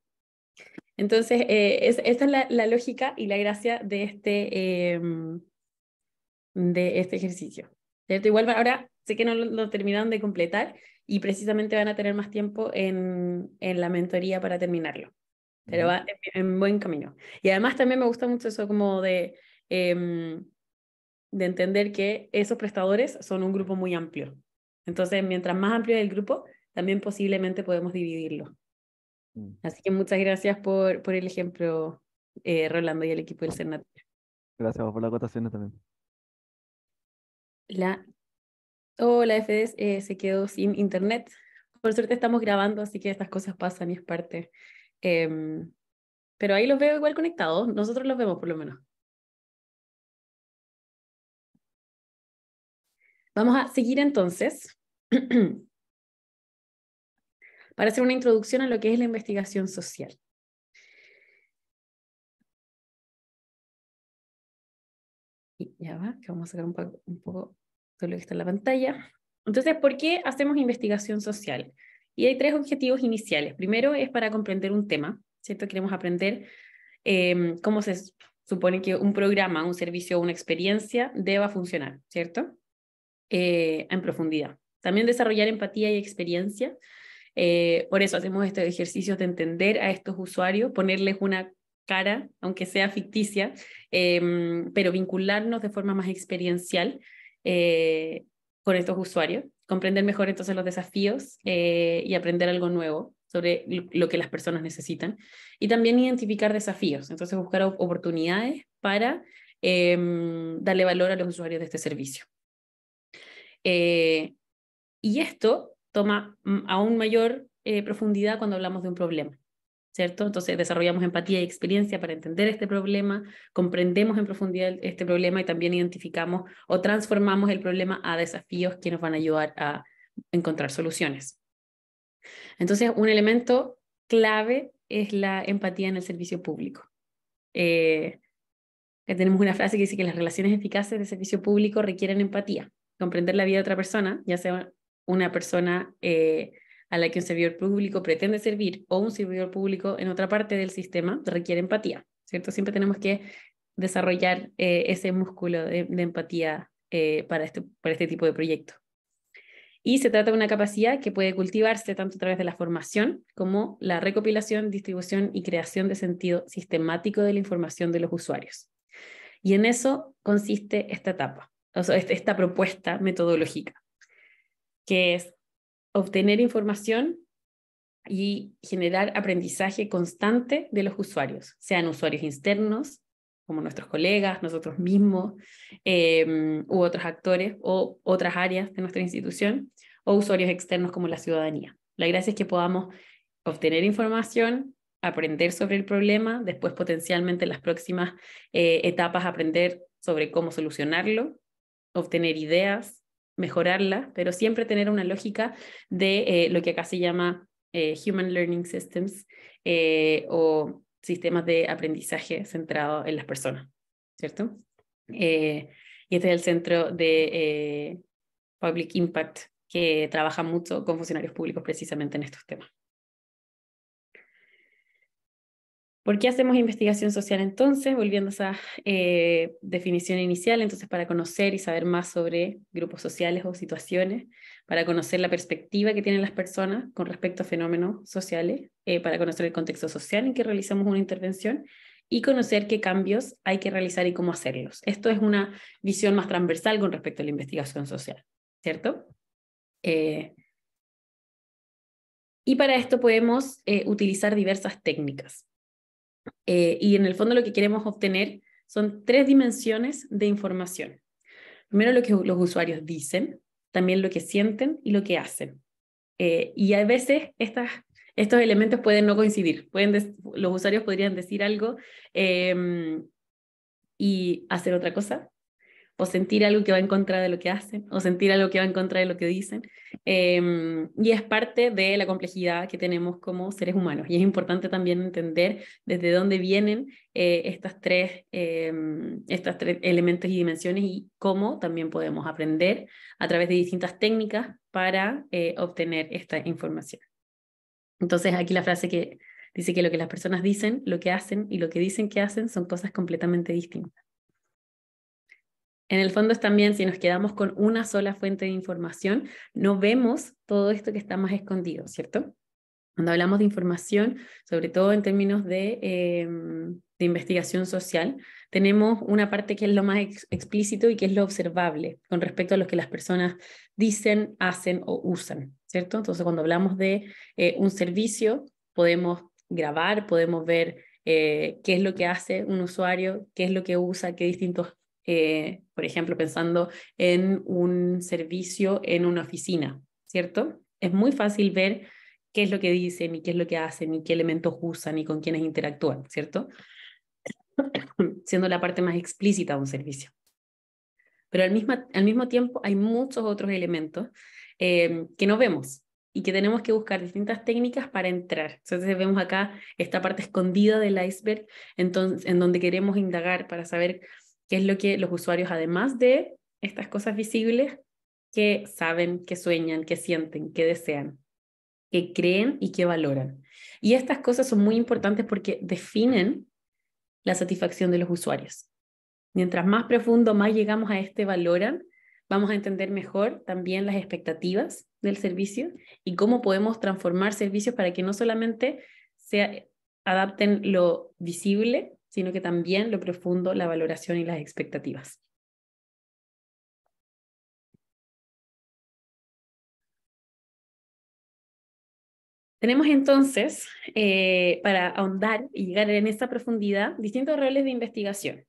Entonces, esta es la lógica y la gracia de este ejercicio. ¿Cierto? Igual ahora sé que no lo terminaron de completar y precisamente van a tener más tiempo en la mentoría para terminarlo. Pero va en buen camino. Y además también me gusta mucho eso como de entender que esos prestadores son un grupo muy amplio. Entonces, mientras más amplio es el grupo, también posiblemente podemos dividirlo. Así que muchas gracias por el ejemplo, Rolando y el equipo del CERNAT. Gracias por las acotaciones también. La FDS se quedó sin internet. Por suerte estamos grabando, así que estas cosas pasan y es parte. Pero ahí los veo igual conectados. Nosotros los vemos por lo menos. Vamos a seguir entonces para hacer una introducción a lo que es la investigación social. Y ya va, que vamos a sacar un poco todo lo que está en la pantalla. Entonces, ¿por qué hacemos investigación social? Y hay 3 objetivos iniciales. Primero es para comprender un tema, ¿cierto? Queremos aprender cómo se supone que un programa, un servicio o una experiencia deba funcionar, ¿cierto? En profundidad. También desarrollar empatía y experiencia. Por eso hacemos estos ejercicios de entender a estos usuarios, ponerles una cara, aunque sea ficticia, pero vincularnos de forma más experiencial con estos usuarios, comprender mejor entonces los desafíos y aprender algo nuevo sobre lo que las personas necesitan, y también identificar desafíos, entonces buscar oportunidades para darle valor a los usuarios de este servicio. Y esto toma aún mayor profundidad cuando hablamos de un problema, ¿cierto? Entonces desarrollamos empatía y experiencia para entender este problema, comprendemos en profundidad este problema y también identificamos o transformamos el problema a desafíos que nos van a ayudar a encontrar soluciones. Entonces, un elemento clave es la empatía en el servicio público. Tenemos una frase que dice que las relaciones eficaces de servicio público requieren empatía. Comprender la vida de otra persona, ya sea una persona a la que un servidor público pretende servir o un servidor público en otra parte del sistema, requiere empatía, ¿cierto? Siempre tenemos que desarrollar ese músculo de empatía para este tipo de proyecto. Y se trata de una capacidad que puede cultivarse tanto a través de la formación como la recopilación, distribución y creación de sentido sistemático de la información de los usuarios. Y en eso consiste esta etapa, o sea, esta propuesta metodológica, que es obtener información y generar aprendizaje constante de los usuarios, sean usuarios internos, como nuestros colegas, nosotros mismos, u otros actores o otras áreas de nuestra institución, o usuarios externos como la ciudadanía. La gracia es que podamos obtener información, aprender sobre el problema, después potencialmente en las próximas etapas aprender sobre cómo solucionarlo, obtener ideas, mejorarlas, pero siempre tener una lógica de lo que acá se llama Human Learning Systems o sistemas de aprendizaje centrado en las personas, ¿cierto? Y este es el centro de Public Impact, que trabaja mucho con funcionarios públicos precisamente en estos temas. ¿Por qué hacemos investigación social entonces? Volviendo a esa definición inicial, entonces para conocer y saber más sobre grupos sociales o situaciones, para conocer la perspectiva que tienen las personas con respecto a fenómenos sociales, para conocer el contexto social en que realizamos una intervención y conocer qué cambios hay que realizar y cómo hacerlos. Esto es una visión más transversal con respecto a la investigación social, ¿cierto? Y para esto podemos utilizar diversas técnicas. Y en el fondo lo que queremos obtener son 3 dimensiones de información. Primero lo que los usuarios dicen, también lo que sienten y lo que hacen. Y a veces estos elementos pueden no coincidir. Los usuarios podrían decir algo y hacer otra cosa, o sentir algo que va en contra de lo que hacen, o sentir algo que va en contra de lo que dicen. Y es parte de la complejidad que tenemos como seres humanos. Y es importante también entender desde dónde vienen estas tres elementos y dimensiones y cómo también podemos aprender a través de distintas técnicas para obtener esta información. Entonces aquí la frase que dice que lo que las personas dicen, lo que hacen y lo que dicen que hacen son cosas completamente distintas. En el fondo es también, si nos quedamos con una sola fuente de información, no vemos todo esto que está más escondido, ¿cierto? Cuando hablamos de información, sobre todo en términos de investigación social, tenemos una parte que es lo más explícito y que es lo observable con respecto a lo que las personas dicen, hacen o usan, ¿cierto? Entonces, cuando hablamos de un servicio, podemos grabar, podemos ver qué es lo que hace un usuario, qué es lo que usa, qué distintos por ejemplo, pensando en un servicio en una oficina, ¿cierto? Es muy fácil ver qué es lo que dicen y qué es lo que hacen y qué elementos usan y con quiénes interactúan, ¿cierto? Siendo la parte más explícita de un servicio. Pero al mismo tiempo hay muchos otros elementos que no vemos y que tenemos que buscar distintas técnicas para entrar. Entonces vemos acá esta parte escondida del iceberg, entonces, en donde queremos indagar para saber qué es lo que los usuarios, además de estas cosas visibles, que saben, que sueñan, que sienten, que desean, que creen y que valoran. Y estas cosas son muy importantes porque definen la satisfacción de los usuarios. Mientras más profundo, más llegamos a este valoran, vamos a entender mejor también las expectativas del servicio y cómo podemos transformar servicios para que no solamente se adapten lo visible, sino que también lo profundo, la valoración y las expectativas. Tenemos entonces, para ahondar y llegar en esta profundidad, distintos roles de investigación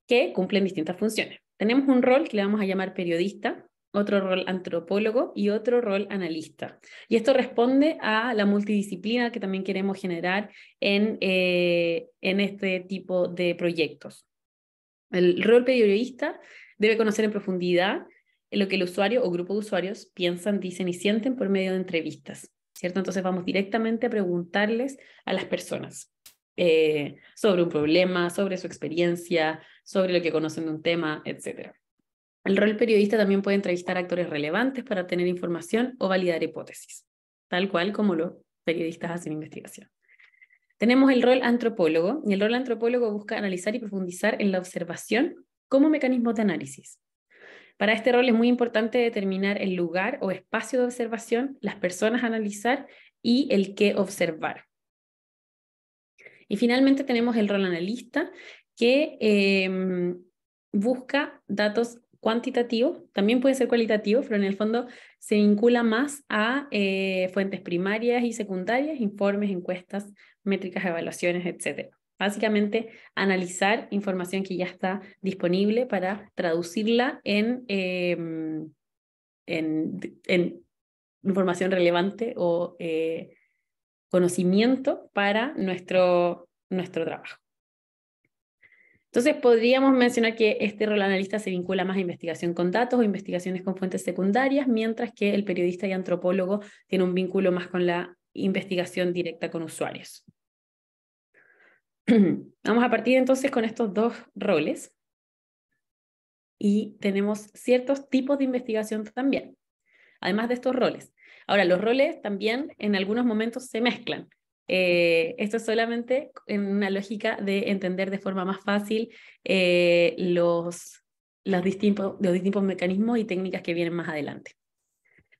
que cumplen distintas funciones. Tenemos un rol que le vamos a llamar periodista, otro rol antropólogo y otro rol analista. Y esto responde a la multidisciplina que también queremos generar en este tipo de proyectos. El rol periodista debe conocer en profundidad lo que el usuario o grupo de usuarios piensan, dicen y sienten por medio de entrevistas, ¿cierto? Entonces vamos directamente a preguntarles a las personas sobre un problema, sobre su experiencia, sobre lo que conocen de un tema, etc. El rol periodista también puede entrevistar a actores relevantes para obtener información o validar hipótesis, tal cual como los periodistas hacen investigación. Tenemos el rol antropólogo, y el rol antropólogo busca analizar y profundizar en la observación como mecanismo de análisis. Para este rol es muy importante determinar el lugar o espacio de observación, las personas a analizar y el qué observar. Y finalmente tenemos el rol analista, que busca datos cuantitativos, también puede ser cualitativo, pero en el fondo se vincula más a fuentes primarias y secundarias, informes, encuestas, métricas, evaluaciones, etc. Básicamente, analizar información que ya está disponible para traducirla en información relevante o conocimiento para nuestro trabajo. Entonces podríamos mencionar que este rol analista se vincula más a investigación con datos o investigaciones con fuentes secundarias, mientras que el periodista y antropólogo tiene un vínculo más con la investigación directa con usuarios. Vamos a partir entonces con estos dos roles y tenemos ciertos tipos de investigación también, además de estos roles. Ahora, los roles también en algunos momentos se mezclan. Esto es solamente en una lógica de entender de forma más fácil los distintos mecanismos y técnicas que vienen más adelante.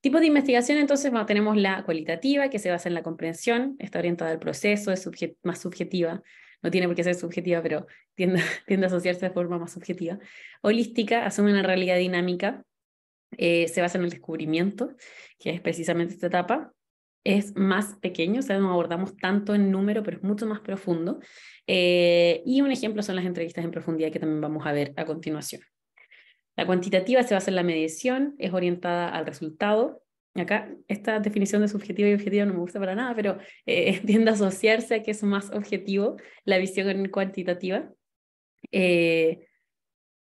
Tipos de investigación, entonces, tenemos la cualitativa, que se basa en la comprensión, está orientada al proceso, es más subjetiva, no tiene por qué ser subjetiva, pero tiende a asociarse de forma más subjetiva. Holística, asume una realidad dinámica, se basa en el descubrimiento, que es precisamente esta etapa. Es más pequeño, o sea, no abordamos tanto en número, pero es mucho más profundo. Y un ejemplo son las entrevistas en profundidad que también vamos a ver a continuación. La cuantitativa se basa en la medición, es orientada al resultado. Acá esta definición de subjetiva y objetiva no me gusta para nada, pero tiende a asociarse a que es más objetivo la visión cuantitativa. Tiene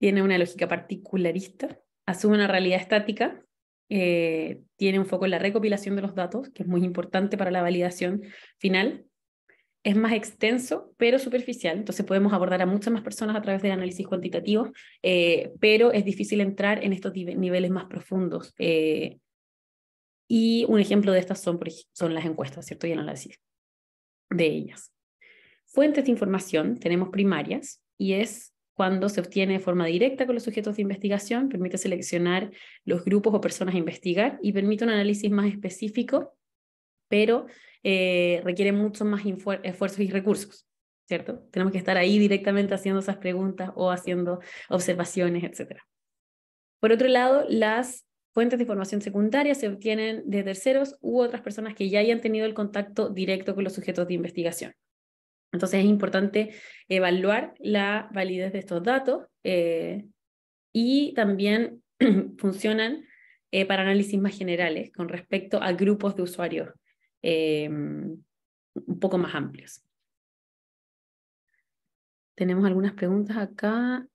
una lógica particularista, asume una realidad estática, tiene un foco en la recopilación de los datos, que es muy importante para la validación final. Es más extenso, pero superficial, entonces podemos abordar a muchas más personas a través del análisis cuantitativo, pero es difícil entrar en estos niveles más profundos. Y un ejemplo de estas son las encuestas, ¿cierto? Y el análisis de ellas. Fuentes de información, tenemos primarias, y es cuando se obtiene de forma directa con los sujetos de investigación, permite seleccionar los grupos o personas a investigar y permite un análisis más específico, pero requiere mucho más esfuerzos y recursos, ¿cierto? Tenemos que estar ahí directamente haciendo esas preguntas o haciendo observaciones, etc. Por otro lado, las fuentes de información secundaria se obtienen de terceros u otras personas que ya hayan tenido el contacto directo con los sujetos de investigación. Entonces es importante evaluar la validez de estos datos y también funcionan para análisis más generales con respecto a grupos de usuarios un poco más amplios. Tenemos algunas preguntas acá.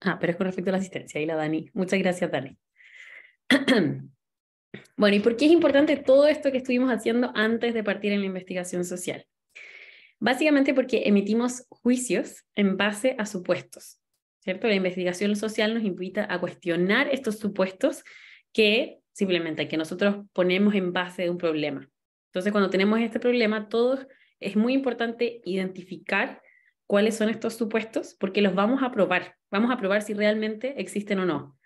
Pero es con respecto a la asistencia, y la Dani. Muchas gracias, Dani. Bueno, ¿y por qué es importante todo esto que estuvimos haciendo antes de partir en la investigación social? Básicamente porque emitimos juicios en base a supuestos, ¿cierto? La investigación social nos invita a cuestionar estos supuestos que simplemente que nosotros ponemos en base de un problema. Entonces, cuando tenemos este problema, es muy importante identificar cuáles son estos supuestos, porque los vamos a probar. Vamos a probar si realmente existen o no.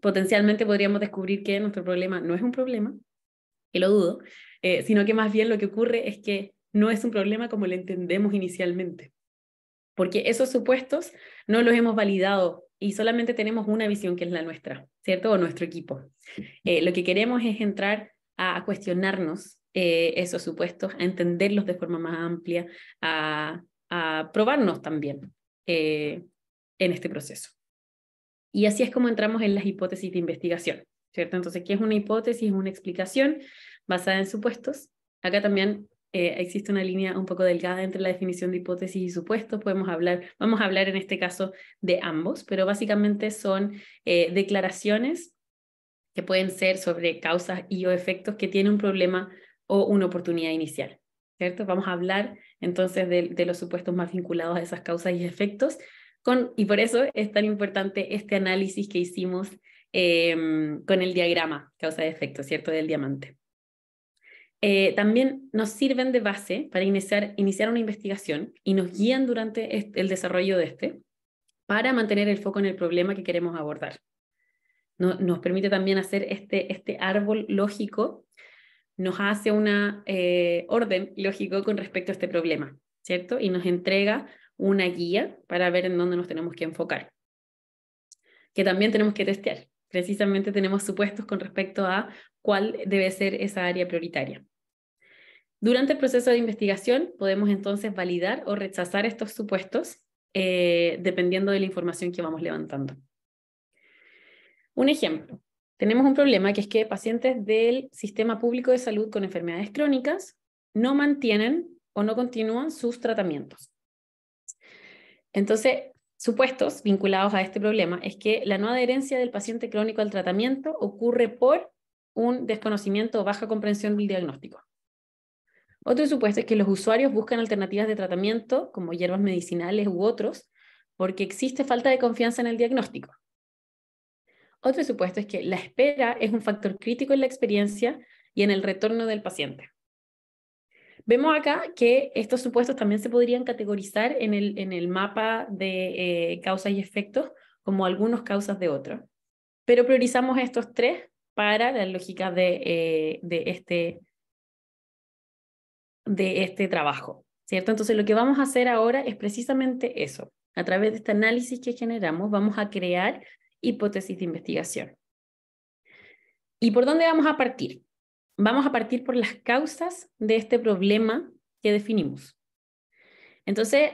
Potencialmente podríamos descubrir que nuestro problema no es un problema, que lo dudo, sino que más bien lo que ocurre es que no es un problema como lo entendemos inicialmente. Porque esos supuestos no los hemos validado y solamente tenemos una visión que es la nuestra, ¿cierto? O nuestro equipo. Lo que queremos es entrar a cuestionarnos esos supuestos, a entenderlos de forma más amplia, a probarnos también en este proceso. Y así es como entramos en las hipótesis de investigación, ¿cierto? Entonces, ¿qué es una hipótesis? Es una explicación basada en supuestos. Acá también existe una línea un poco delgada entre la definición de hipótesis y supuestos. Vamos a hablar en este caso de ambos, pero básicamente son declaraciones que pueden ser sobre causas y o efectos que tienen un problema o una oportunidad inicial, ¿cierto? Vamos a hablar entonces de los supuestos más vinculados a esas causas y efectos, y por eso es tan importante este análisis que hicimos con el diagrama causa-efecto, ¿cierto? Del diamante. También nos sirven de base para iniciar una investigación y nos guían durante el desarrollo de para mantener el foco en el problema que queremos abordar. Nos permite también hacer este árbol lógico, nos hace una orden lógico con respecto a este problema, ¿cierto? Y nos entrega una guía para ver en dónde nos tenemos que enfocar, que también tenemos que testear. Precisamente tenemos supuestos con respecto a cuál debe ser esa área prioritaria. Durante el proceso de investigación podemos entonces validar o rechazar estos supuestos dependiendo de la información que vamos levantando. Un ejemplo, tenemos un problema que es que pacientes del sistema público de salud con enfermedades crónicas no mantienen o no continúan sus tratamientos. Entonces, supuestos vinculados a este problema es que la no adherencia del paciente crónico al tratamiento ocurre por un desconocimiento o baja comprensión del diagnóstico. Otro supuesto es que los usuarios buscan alternativas de tratamiento, como hierbas medicinales u otros, porque existe falta de confianza en el diagnóstico. Otro supuesto es que la espera es un factor crítico en la experiencia y en el retorno del paciente. Vemos acá que estos supuestos también se podrían categorizar en el mapa de causas y efectos como algunos causas de otros. Pero priorizamos estos tres para la lógica de este trabajo, ¿cierto? Entonces lo que vamos a hacer ahora es precisamente eso. A través de este análisis que generamos vamos a crear hipótesis de investigación. ¿Y por dónde vamos a partir? Vamos a partir por las causas de este problema que definimos. Entonces,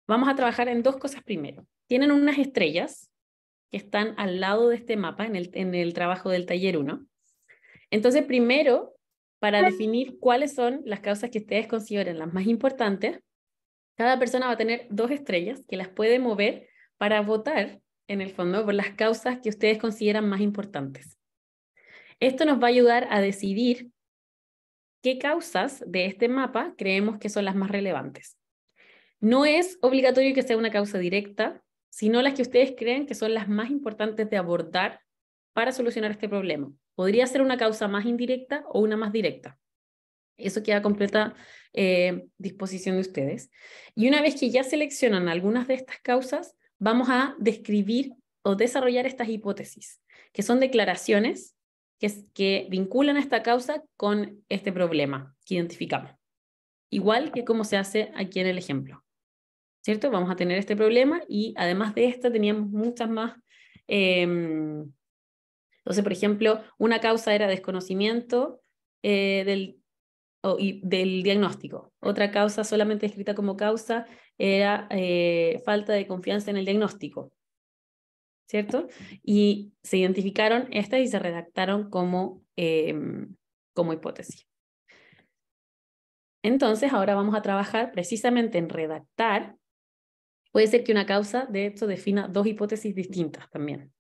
vamos a trabajar en dos cosas primero. Tienen unas estrellas que están al lado de este mapa en el trabajo del taller 1. Entonces, primero, para definir cuáles son las causas que ustedes consideren las más importantes, cada persona va a tener 2 estrellas que las puede mover para votar, en el fondo, por las causas que ustedes consideran más importantes. Esto nos va a ayudar a decidir qué causas de este mapa creemos que son las más relevantes. No es obligatorio que sea una causa directa, sino las que ustedes creen que son las más importantes de abordar para solucionar este problema. Podría ser una causa más indirecta o una más directa. Eso queda a completa disposición de ustedes. Y una vez que ya seleccionan algunas de estas causas, vamos a describir o desarrollar estas hipótesis, que son declaraciones que vinculan a esta causa con este problema que identificamos. Igual que como se hace aquí en el ejemplo. ¿Cierto? Vamos a tener este problema y además de esta teníamos muchas más. Entonces, por ejemplo, una causa era desconocimiento del diagnóstico. Otra causa solamente escrita como causa era falta de confianza en el diagnóstico. ¿Cierto? Y se identificaron estas y se redactaron como hipótesis. Entonces, ahora vamos a trabajar precisamente en redactar. Puede ser que una causa, de hecho, defina 2 hipótesis distintas también.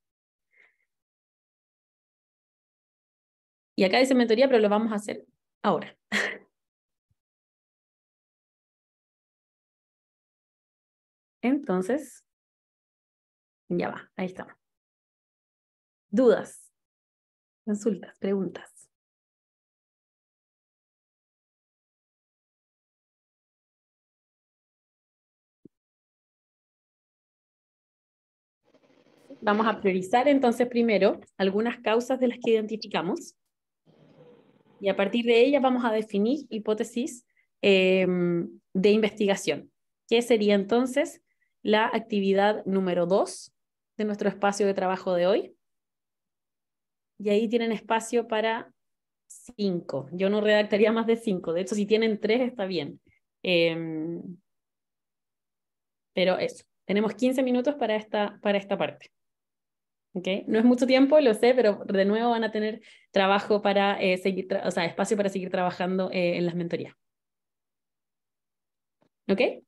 Y acá dice mentoría, pero lo vamos a hacer ahora. Entonces, ya va, ahí estamos. ¿Dudas? Consultas, preguntas. Vamos a priorizar entonces primero algunas causas de las que identificamos y a partir de ellas vamos a definir hipótesis de investigación, que sería entonces la actividad número 2 de nuestro espacio de trabajo de hoy. Y ahí tienen espacio para 5. Yo no redactaría más de 5. De hecho, si tienen 3 está bien. Pero eso, tenemos 15 minutos para esta parte. ¿Okay? No es mucho tiempo, lo sé, pero de nuevo van a tener trabajo para espacio para seguir trabajando en las mentorías. ¿Ok?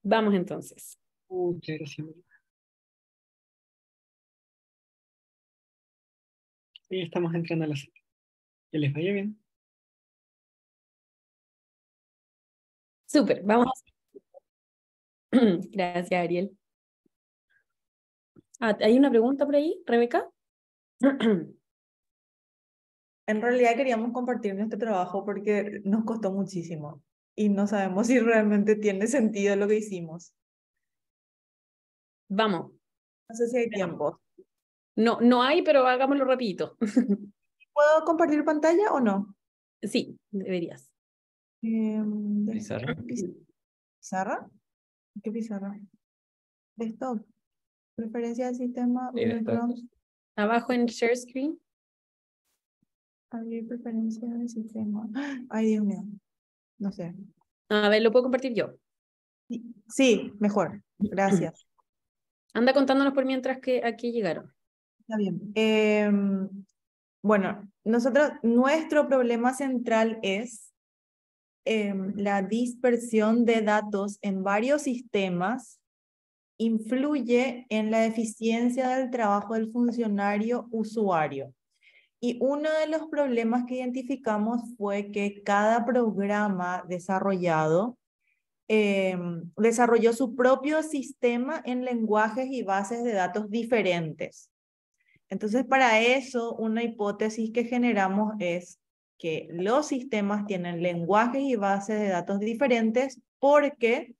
Vamos entonces. Muchas gracias. Y estamos entrando a la sala. Que les vaya bien. Súper, vamos a... Gracias, Ariel. ¿Hay una pregunta por ahí, Rebeca? En realidad queríamos compartir nuestro trabajo porque nos costó muchísimo y no sabemos si realmente tiene sentido lo que hicimos. Vamos. No sé si hay tiempo. No hay, pero hagámoslo rapidito. ¿Puedo compartir pantalla o no? Sí, deberías. ¿Pizarra? ¿Pizarra? ¿Qué pizarra? Desktop. Preferencia del sistema. Abajo en Share Screen. Abrir preferencia del sistema. Ay, Dios mío. No sé. A ver, ¿lo puedo compartir yo? Sí, mejor. Gracias. Anda contándonos por mientras que aquí llegaron. Está bien. Bueno, nuestro problema central es la dispersión de datos en varios sistemas influye en la eficiencia del trabajo del funcionario usuario. Y uno de los problemas que identificamos fue que cada programa desarrollado desarrolló su propio sistema en lenguajes y bases de datos diferentes. Entonces, para eso, una hipótesis que generamos es que los sistemas tienen lenguajes y bases de datos diferentes porque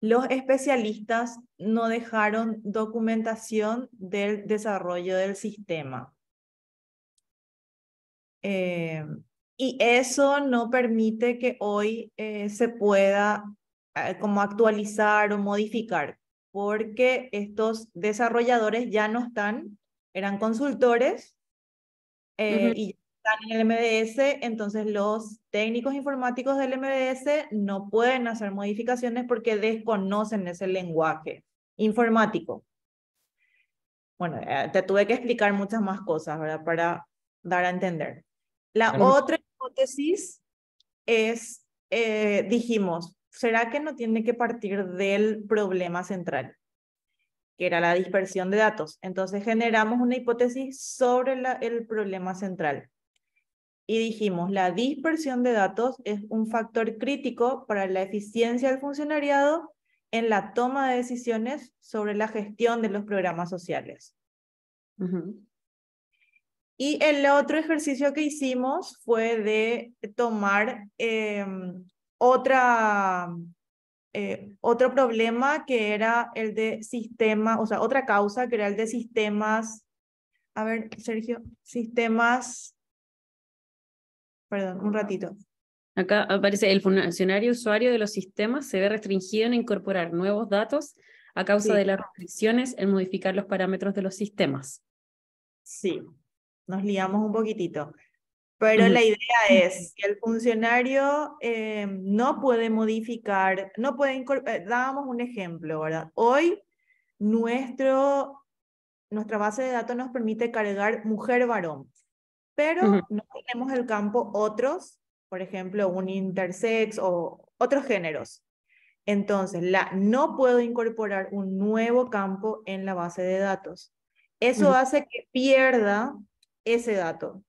los especialistas no dejaron documentación del desarrollo del sistema. Y eso no permite que hoy se pueda como actualizar o modificar, porque estos desarrolladores ya no están, eran consultores y están en el MDS, entonces los técnicos informáticos del MDS no pueden hacer modificaciones porque desconocen ese lenguaje informático. Bueno, te tuve que explicar muchas más cosas, ¿verdad? Para dar a entender. La otra hipótesis es, dijimos, ¿será que no tiene que partir del problema central? Que era la dispersión de datos. Entonces generamos una hipótesis sobre el problema central. Y dijimos, la dispersión de datos es un factor crítico para la eficiencia del funcionariado en la toma de decisiones sobre la gestión de los programas sociales. Y el otro ejercicio que hicimos fue de tomar otro problema que era el de sistema, o sea, otra causa que era el de sistemas, a ver, Sergio, sistemas, perdón, un ratito. Acá aparece el funcionario usuario de los sistemas se ve restringido en incorporar nuevos datos a causa de las restricciones en modificar los parámetros de los sistemas. Sí, nos liamos un poquitito. Pero la idea es que el funcionario no puede modificar, no puede incorporar, dábamos un ejemplo, ¿verdad? Hoy nuestra base de datos nos permite cargar mujer-varón, pero no tenemos el campo otros, por ejemplo, un intersex o otros géneros. Entonces, no puedo incorporar un nuevo campo en la base de datos. Eso hace que pierda ese dato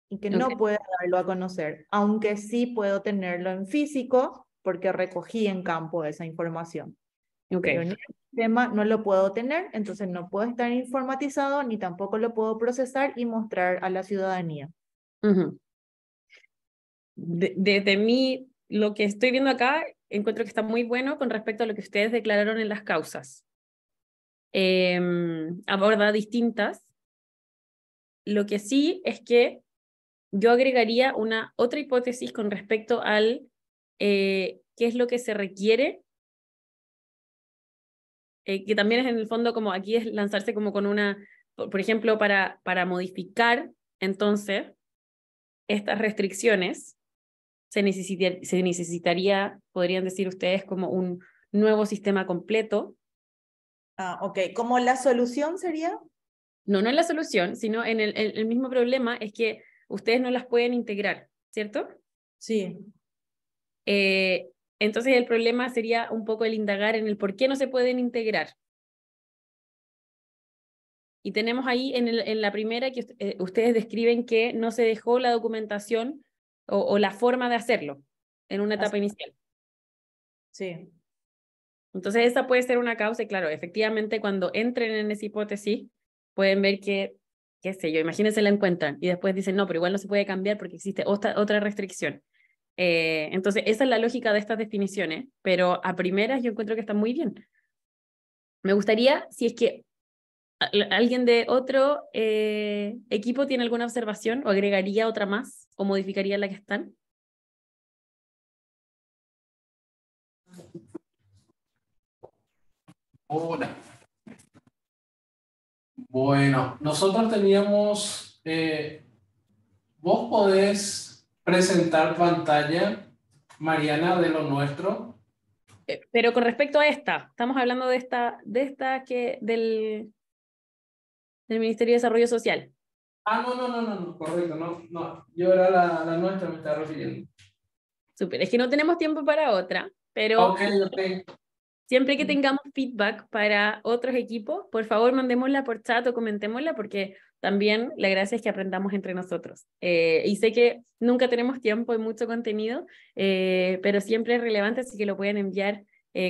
y que no pueda darlo a conocer, aunque sí puedo tenerlo en físico porque recogí en campo esa información. Pero en el sistema no lo puedo tener, entonces no puedo estar informatizado ni tampoco lo puedo procesar y mostrar a la ciudadanía. Desde mí, lo que estoy viendo acá, encuentro que está muy bueno con respecto a lo que ustedes declararon en las causas. Aborda distintas. Lo que sí es que yo agregaría otra hipótesis con respecto al qué es lo que se requiere, que también es en el fondo como aquí es lanzarse como con por ejemplo, para modificar entonces estas restricciones, se necesitaría, podrían decir ustedes, como un nuevo sistema completo. Ok, ¿como la solución sería? No es la solución, sino en el mismo problema es que ustedes no las pueden integrar, ¿cierto? Sí. Entonces el problema sería un poco el indagar en el por qué no se pueden integrar. Y tenemos ahí en la primera que ustedes describen que no se dejó la documentación o la forma de hacerlo en una etapa inicial. Sí. Entonces esa puede ser una causa y claro, efectivamente cuando entren en esa hipótesis pueden ver que, qué sé yo, imagínense la encuentran y después dicen no, pero igual no se puede cambiar porque existe otra restricción. Entonces esa es la lógica de estas definiciones, pero a primeras yo encuentro que está muy bien. Me gustaría, si es que alguien de otro equipo tiene alguna observación o agregaría otra más o modificaría la que están. Hola. Bueno, nosotros teníamos, vos podés presentar pantalla, Mariana, de lo nuestro. Pero con respecto a estamos hablando de esta del Ministerio de Desarrollo Social. No, correcto, no, yo era la nuestra, me estaba refiriendo. Súper, es que no tenemos tiempo para otra, pero Ok. siempre que tengamos feedback para otros equipos, por favor mandémosla por chat o comentémosla porque también la gracia es que aprendamos entre nosotros. Y sé que nunca tenemos tiempo y mucho contenido, pero siempre es relevante, así que lo pueden enviar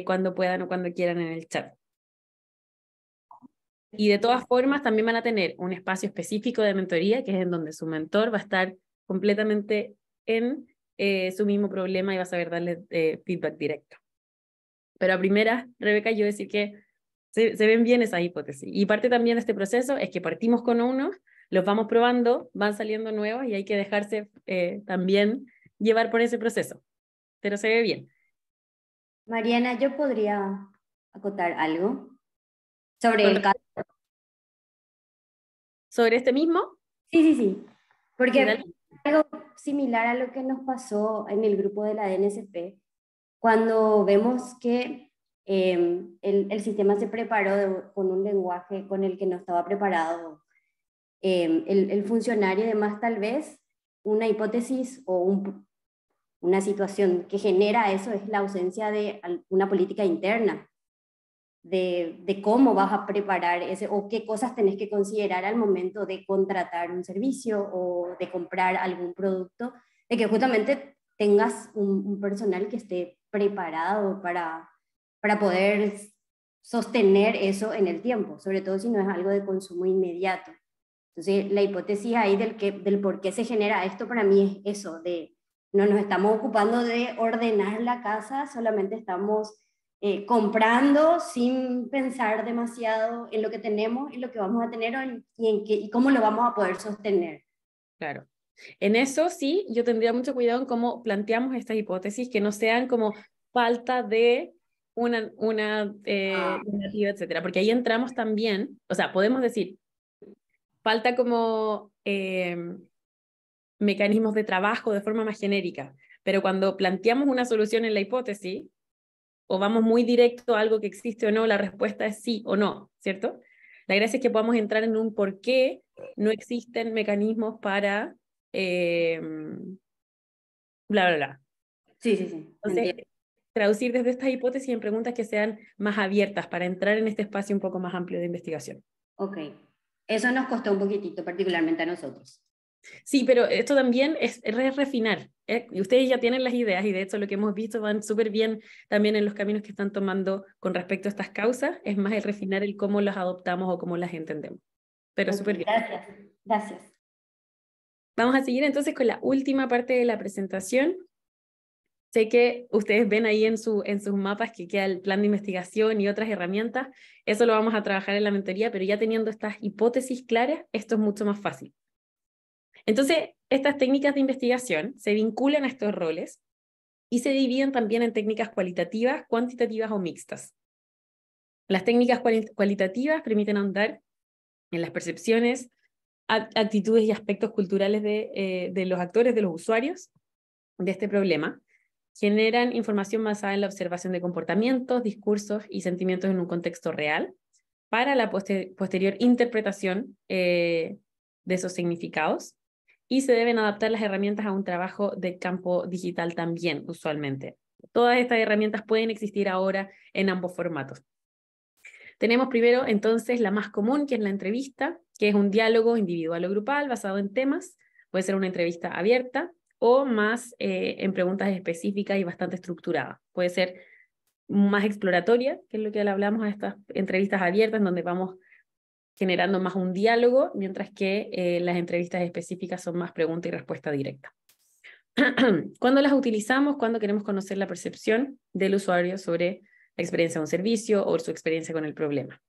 cuando puedan o cuando quieran en el chat. Y de todas formas también van a tener un espacio específico de mentoría, que es en donde su mentor va a estar completamente en su mismo problema y va a saber darle feedback directo. Pero a primeras, Rebeca, yo decir que se ven bien esas hipótesis. Y parte también de este proceso es que partimos con unos, los vamos probando, van saliendo nuevos y hay que dejarse también llevar por ese proceso. Pero se ve bien. Mariana, yo podría acotar algo sobre el caso. ¿Sobre este mismo? Sí. Porque Dale. algo similar a lo que nos pasó en el grupo de la DNSP, cuando vemos que el sistema se preparó con un lenguaje con el que no estaba preparado el funcionario, y además tal vez una hipótesis o una situación que genera eso es la ausencia de una política interna, de cómo vas a preparar ese, o qué cosas tenés que considerar al momento de contratar un servicio o de comprar algún producto, de que justamente tengas un personal que esté preparado para poder sostener eso en el tiempo, sobre todo si no es algo de consumo inmediato. Entonces, la hipótesis ahí del por qué se genera esto para mí es eso, de no nos estamos ocupando de ordenar la casa, solamente estamos comprando sin pensar demasiado en lo que tenemos y lo que vamos a tener y cómo lo vamos a poder sostener. Claro. En eso sí, yo tendría mucho cuidado en cómo planteamos estas hipótesis, que no sean como falta de una normativa, etcétera, porque ahí entramos también, o sea, podemos decir, falta como mecanismos de trabajo de forma más genérica, pero cuando planteamos una solución en la hipótesis, o vamos muy directo a algo que existe o no, la respuesta es sí o no, ¿cierto? La gracia es que podamos entrar en un por qué no existen mecanismos para bla, bla, bla. Sí. Entonces, Entiendo. traducir desde estas hipótesis en preguntas que sean más abiertas para entrar en este espacio un poco más amplio de investigación. Ok. Eso nos costó un poquitito, particularmente a nosotros. Sí, pero esto también es refinar. Y ustedes ya tienen las ideas y de hecho lo que hemos visto van súper bien también en los caminos que están tomando con respecto a estas causas. Es más el refinar el cómo las adoptamos o cómo las entendemos. Pero súper bien. Gracias. Vamos a seguir entonces con la última parte de la presentación. Sé que ustedes ven ahí en sus mapas que queda el plan de investigación y otras herramientas. Eso lo vamos a trabajar en la mentoría, pero ya teniendo estas hipótesis claras, esto es mucho más fácil. Entonces, estas técnicas de investigación se vinculan a estos roles y se dividen también en técnicas cualitativas, cuantitativas o mixtas. Las técnicas cualitativas permiten ahondar en las percepciones, actitudes y aspectos culturales de los actores, de los usuarios de este problema. Generan información basada en la observación de comportamientos, discursos y sentimientos en un contexto real para la posterior interpretación de esos significados. Y se deben adaptar las herramientas a un trabajo de campo digital también, usualmente. Todas estas herramientas pueden existir ahora en ambos formatos. Tenemos primero, entonces, la más común, que es la entrevista, que es un diálogo individual o grupal basado en temas. Puede ser una entrevista abierta o más en preguntas específicas y bastante estructuradas. Puede ser más exploratoria, que es lo que le hablamos a estas entrevistas abiertas, en donde vamos generando más un diálogo, mientras que las entrevistas específicas son más pregunta y respuesta directa. ¿Cuándo las utilizamos? Cuando queremos conocer la percepción del usuario sobre la experiencia de un servicio o su experiencia con el problema.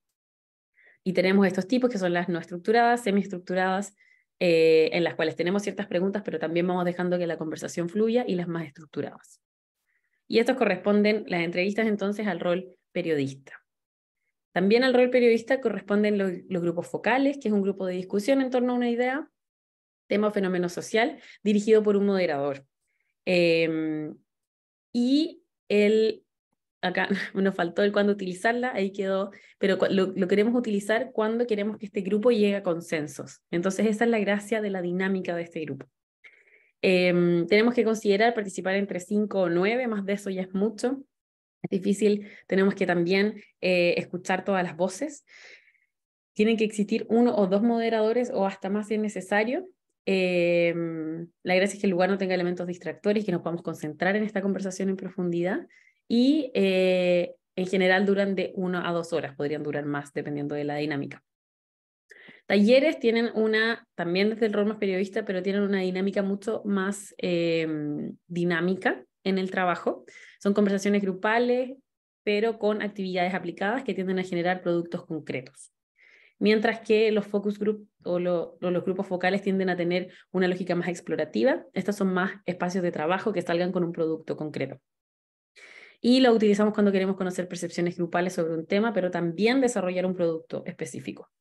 Y tenemos estos tipos que son las no estructuradas, semiestructuradas, en las cuales tenemos ciertas preguntas, pero también vamos dejando que la conversación fluya, y las más estructuradas. Y estos corresponden, las entrevistas entonces, al rol periodista. También al rol periodista corresponden los grupos focales, que es un grupo de discusión en torno a una idea, tema o fenómeno social, dirigido por un moderador. Y acá nos faltó el cuándo utilizarla, ahí quedó, pero lo queremos utilizar cuando queremos que este grupo llegue a consensos. Entonces esa es la gracia de la dinámica de este grupo. Tenemos que considerar participar entre 5 o 9, más de eso ya es mucho. Es difícil, tenemos que también escuchar todas las voces. Tienen que existir 1 o 2 moderadores o hasta más si es necesario. La gracia es que el lugar no tenga elementos distractores y que nos podamos concentrar en esta conversación en profundidad. Y en general duran de 1 a 2 horas, podrían durar más dependiendo de la dinámica. Talleres tienen también desde el rol más periodista, pero tienen una dinámica mucho más dinámica en el trabajo. Son conversaciones grupales, pero con actividades aplicadas que tienden a generar productos concretos. Mientras que los focus group o los grupos focales tienden a tener una lógica más explorativa. Estos son más espacios de trabajo que salgan con un producto concreto. Y lo utilizamos cuando queremos conocer percepciones grupales sobre un tema, pero también desarrollar un producto específico.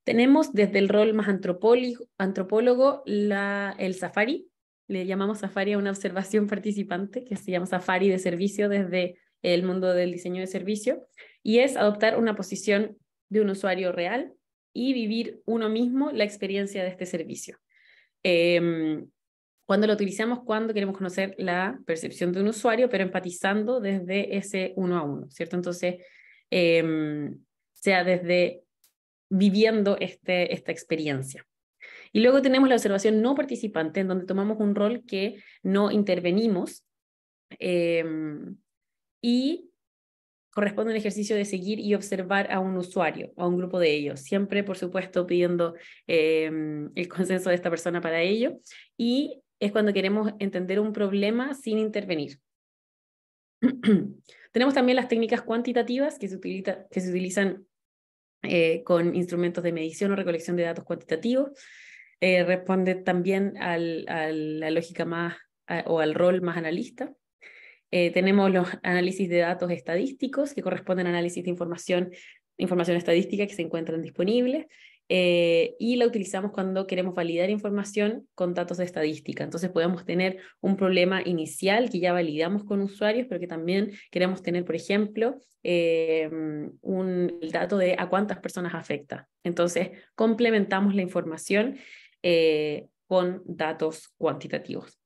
Tenemos desde el rol más antropólogo el safari. Le llamamos safari a una observación participante que se llama safari de servicio desde el mundo del diseño de servicio, y es adoptar una posición de un usuario real y vivir uno mismo la experiencia de este servicio. Cuando lo utilizamos, cuando queremos conocer la percepción de un usuario, pero empatizando desde ese uno a uno, ¿cierto? Entonces, sea desde viviendo esta experiencia. Y luego tenemos la observación no participante, en donde tomamos un rol que no intervenimos y corresponde un ejercicio de seguir y observar a un usuario, a un grupo de ellos, siempre, por supuesto, pidiendo el consenso de esta persona para ello, y es cuando queremos entender un problema sin intervenir. Tenemos también las técnicas cuantitativas que se utilizan con instrumentos de medición o recolección de datos cuantitativos. Responde también a la lógica más, o al rol más analista. Tenemos los análisis de datos estadísticos, que corresponden a análisis de información estadística que se encuentran disponibles, y la utilizamos cuando queremos validar información con datos de estadística. Entonces podemos tener un problema inicial que ya validamos con usuarios, pero que también queremos tener, por ejemplo, el dato de a cuántas personas afecta. Entonces complementamos la información con datos cuantitativos.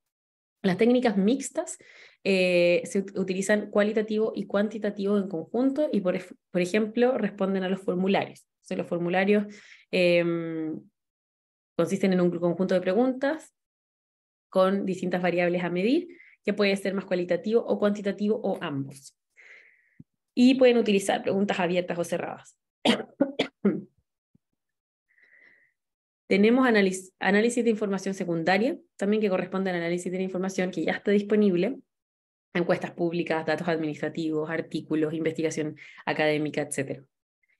Las técnicas mixtas se utilizan cualitativo y cuantitativo en conjunto y, por ejemplo, responden a los formularios. Entonces, los formularios consisten en un conjunto de preguntas con distintas variables a medir, que puede ser más cualitativo o cuantitativo o ambos. Y pueden utilizar preguntas abiertas o cerradas. Tenemos análisis de información secundaria, también que corresponde al análisis de la información que ya está disponible, encuestas públicas, datos administrativos, artículos, investigación académica, etc.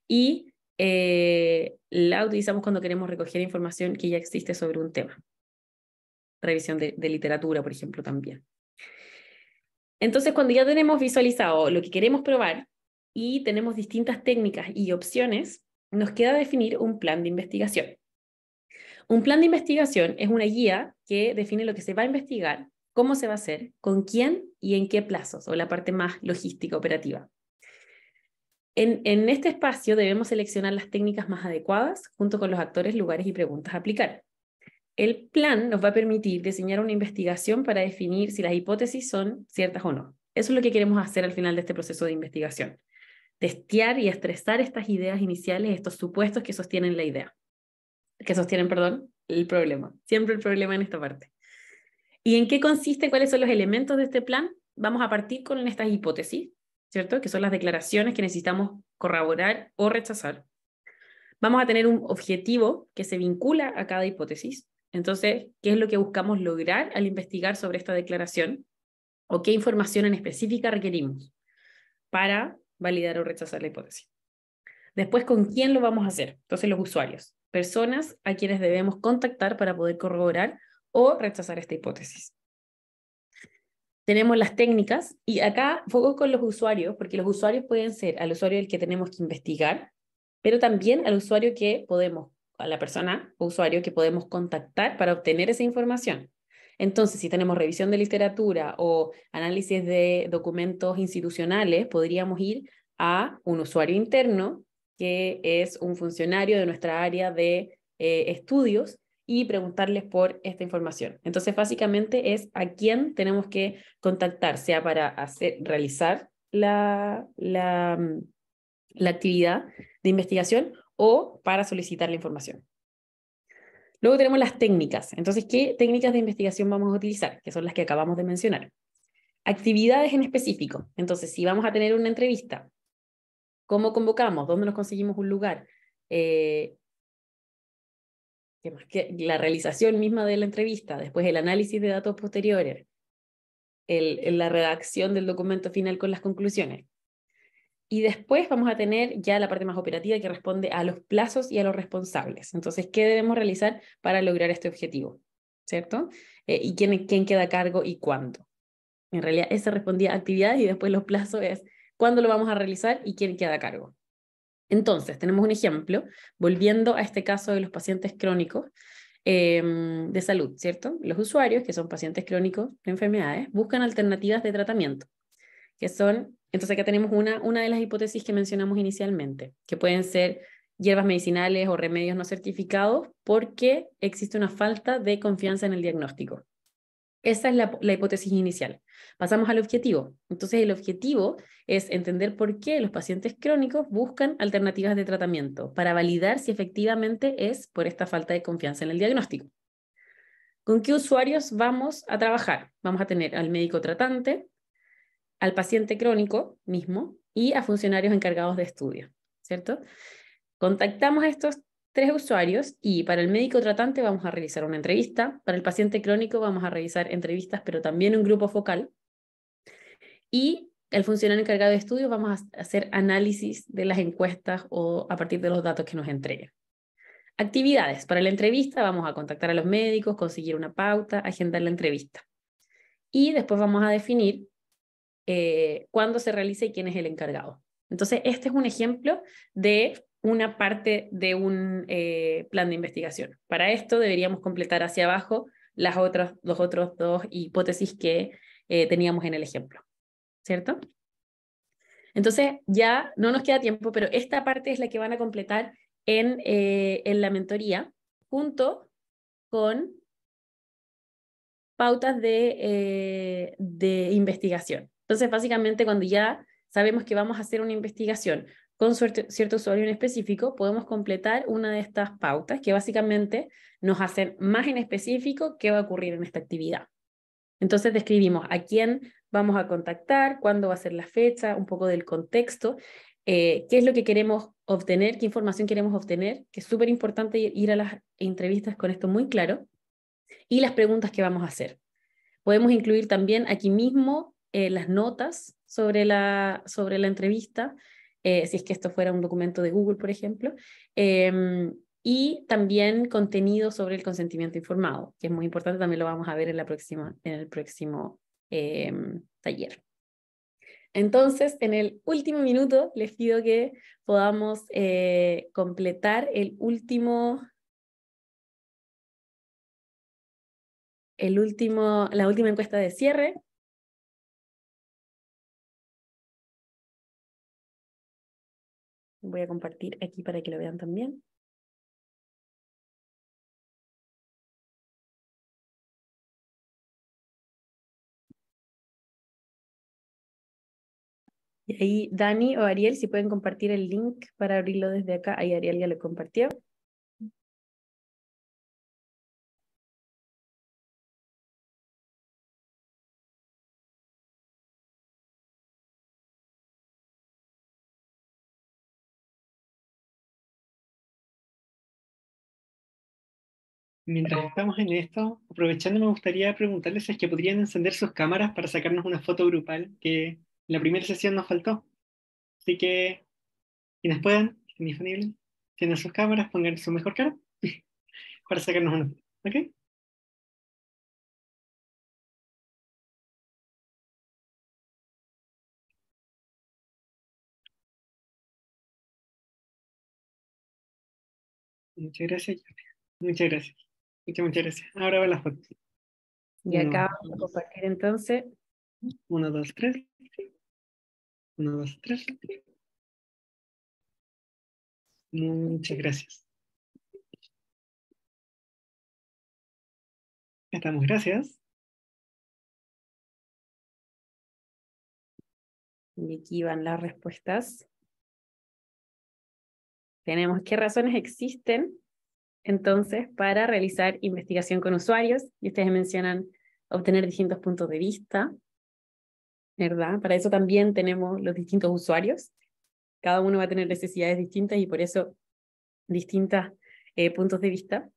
Y la utilizamos cuando queremos recoger información que ya existe sobre un tema. Revisión de literatura, por ejemplo, también. Entonces, cuando ya tenemos visualizado lo que queremos probar y tenemos distintas técnicas y opciones, nos queda definir un plan de investigación. Un plan de investigación es una guía que define lo que se va a investigar, cómo se va a hacer, con quién y en qué plazos, o la parte más logística operativa. En este espacio debemos seleccionar las técnicas más adecuadas junto con los actores, lugares y preguntas a aplicar. El plan nos va a permitir diseñar una investigación para definir si las hipótesis son ciertas o no. Eso es lo que queremos hacer al final de este proceso de investigación. Testear y estresar estas ideas iniciales, estos supuestos que sostienen la idea. Que sostienen, perdón, el problema. Siempre el problema en esta parte. ¿Y en qué consiste? ¿Cuáles son los elementos de este plan? Vamos a partir con estas hipótesis, ¿cierto? Que son las declaraciones que necesitamos corroborar o rechazar. Vamos a tener un objetivo que se vincula a cada hipótesis. Entonces, ¿qué es lo que buscamos lograr al investigar sobre esta declaración? ¿O qué información en específica requerimos para validar o rechazar la hipótesis? Después, ¿con quién lo vamos a hacer? Entonces, los usuarios, personas a quienes debemos contactar para poder corroborar o rechazar esta hipótesis. Tenemos las técnicas, y acá foco con los usuarios, porque los usuarios pueden ser al usuario del que tenemos que investigar, pero también al usuario que podemos, a la persona o usuario que podemos contactar para obtener esa información. Entonces, si tenemos revisión de literatura o análisis de documentos institucionales, podríamos ir a un usuario interno, que es un funcionario de nuestra área de estudios, y preguntarles por esta información. Entonces, básicamente es a quién tenemos que contactar, sea para realizar la actividad de investigación o para solicitar la información. Luego tenemos las técnicas. Entonces, ¿qué técnicas de investigación vamos a utilizar? Que son las que acabamos de mencionar. Actividades en específico. Entonces, si vamos a tener una entrevista, ¿cómo convocamos? ¿Dónde nos conseguimos un lugar? ¿Qué más? Que la realización misma de la entrevista, después el análisis de datos posteriores, la redacción del documento final con las conclusiones. Y después vamos a tener ya la parte más operativa que responde a los plazos y a los responsables. Entonces, ¿qué debemos realizar para lograr este objetivo? ¿Cierto? Y quién queda a cargo y cuándo. En realidad, ese respondía a actividades y después los plazos es cuándo lo vamos a realizar y quién queda a cargo. Entonces, tenemos un ejemplo, volviendo a este caso de los pacientes crónicos de salud, ¿cierto? Los usuarios, que son pacientes crónicos de enfermedades, buscan alternativas de tratamiento, que son, entonces acá tenemos una de las hipótesis que mencionamos inicialmente, que pueden ser hierbas medicinales o remedios no certificados porque existe una falta de confianza en el diagnóstico. Esa es la hipótesis inicial. Pasamos al objetivo. Entonces el objetivo es entender por qué los pacientes crónicos buscan alternativas de tratamiento para validar si efectivamente es por esta falta de confianza en el diagnóstico. ¿Con qué usuarios vamos a trabajar? Vamos a tener al médico tratante, al paciente crónico mismo y a funcionarios encargados de estudio, ¿cierto? Contactamos a estos 3 usuarios y para el médico tratante vamos a realizar una entrevista, para el paciente crónico vamos a realizar entrevistas, pero también un grupo focal, y el funcionario encargado de estudio vamos a hacer análisis de las encuestas o a partir de los datos que nos entreguen. Actividades. Para la entrevista vamos a contactar a los médicos, conseguir una pauta, agendar la entrevista. Y después vamos a definir cuándo se realiza y quién es el encargado. Entonces, este es un ejemplo de una parte de un plan de investigación. Para esto deberíamos completar hacia abajo los otros 2 hipótesis que teníamos en el ejemplo, ¿cierto? Entonces, ya no nos queda tiempo, pero esta parte es la que van a completar en la mentoría, junto con pautas de investigación. Entonces, básicamente, cuando ya sabemos que vamos a hacer una investigación con cierto usuario en específico, podemos completar una de estas pautas que básicamente nos hacen más en específico qué va a ocurrir en esta actividad. Entonces, describimos a quién vamos a contactar, cuándo va a ser la fecha, un poco del contexto, qué es lo que queremos obtener, qué información queremos obtener, que es súper importante ir a las entrevistas con esto muy claro, y las preguntas que vamos a hacer. Podemos incluir también aquí mismo las notas sobre la entrevista, si es que esto fuera un documento de Google, por ejemplo, y también contenido sobre el consentimiento informado, que es muy importante, también lo vamos a ver en el próximo taller. Entonces, en el último minuto, les pido que podamos completar la última encuesta de cierre. Voy a compartir aquí para que lo vean también. Y ahí Dani o Ariel, si pueden compartir el link para abrirlo desde acá. Ahí Ariel ya lo compartió. Mientras estamos en esto, aprovechando, me gustaría preguntarles si es que podrían encender sus cámaras para sacarnos una foto grupal, que en la primera sesión nos faltó. Así que, quienes puedan, estén disponibles, tienen sus cámaras, pongan su mejor cara para sacarnos una foto. ¿Ok? Muchas gracias. Muchas gracias. Muchas gracias. Ahora va la foto. Y acá vamos a compartir entonces. 1, 2, 3. 1, 2, 3. Muchas gracias. Estamos, gracias. Y aquí van las respuestas. Tenemos qué razones existen entonces para realizar investigación con usuarios. Y ustedes mencionan obtener distintos puntos de vista, ¿verdad? Para eso también tenemos los distintos usuarios. Cada uno va a tener necesidades distintas y por eso distintos puntos de vista.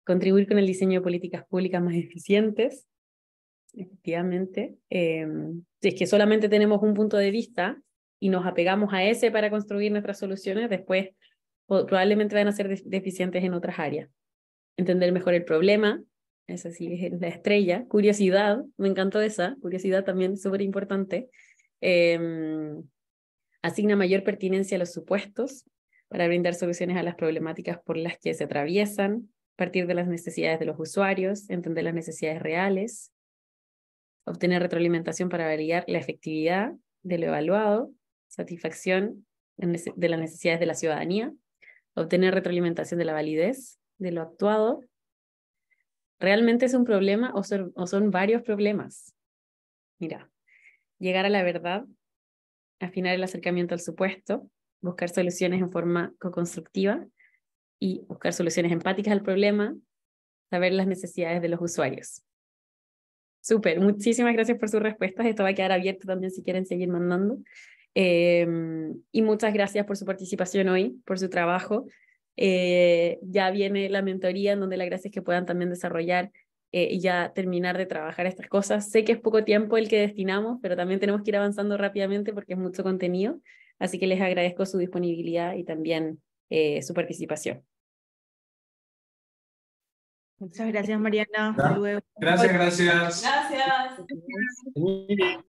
contribuir con el diseño de políticas públicas más eficientes. Efectivamente, si es que solamente tenemos un punto de vista y nos apegamos a ese para construir nuestras soluciones, después probablemente van a ser deficientes en otras áreas. Entender mejor el problema, esa sí es la estrella. Curiosidad, me encantó esa, curiosidad también súper importante. Asigna mayor pertinencia a los supuestos para brindar soluciones a las problemáticas por las que se atraviesan, partir de las necesidades de los usuarios, entender las necesidades reales, obtener retroalimentación para validar la efectividad de lo evaluado, satisfacción de las necesidades de la ciudadanía, obtener retroalimentación de la validez de lo actuado. ¿Realmente es un problema o son varios problemas? Mira, llegar a la verdad, afinar el acercamiento al supuesto, buscar soluciones en forma co-constructiva y buscar soluciones empáticas al problema, saber las necesidades de los usuarios. Súper, muchísimas gracias por sus respuestas. Esto va a quedar abierto también si quieren seguir mandando. Y muchas gracias por su participación hoy, por su trabajo. Ya viene la mentoría en donde la gracia es que puedan también desarrollar y ya terminar de trabajar estas cosas. Sé que es poco tiempo el que destinamos, pero también tenemos que ir avanzando rápidamente porque es mucho contenido. Así que les agradezco su disponibilidad y también su participación. Muchas gracias, Mariana. Hasta luego. Gracias, gracias. Gracias. Muy bien.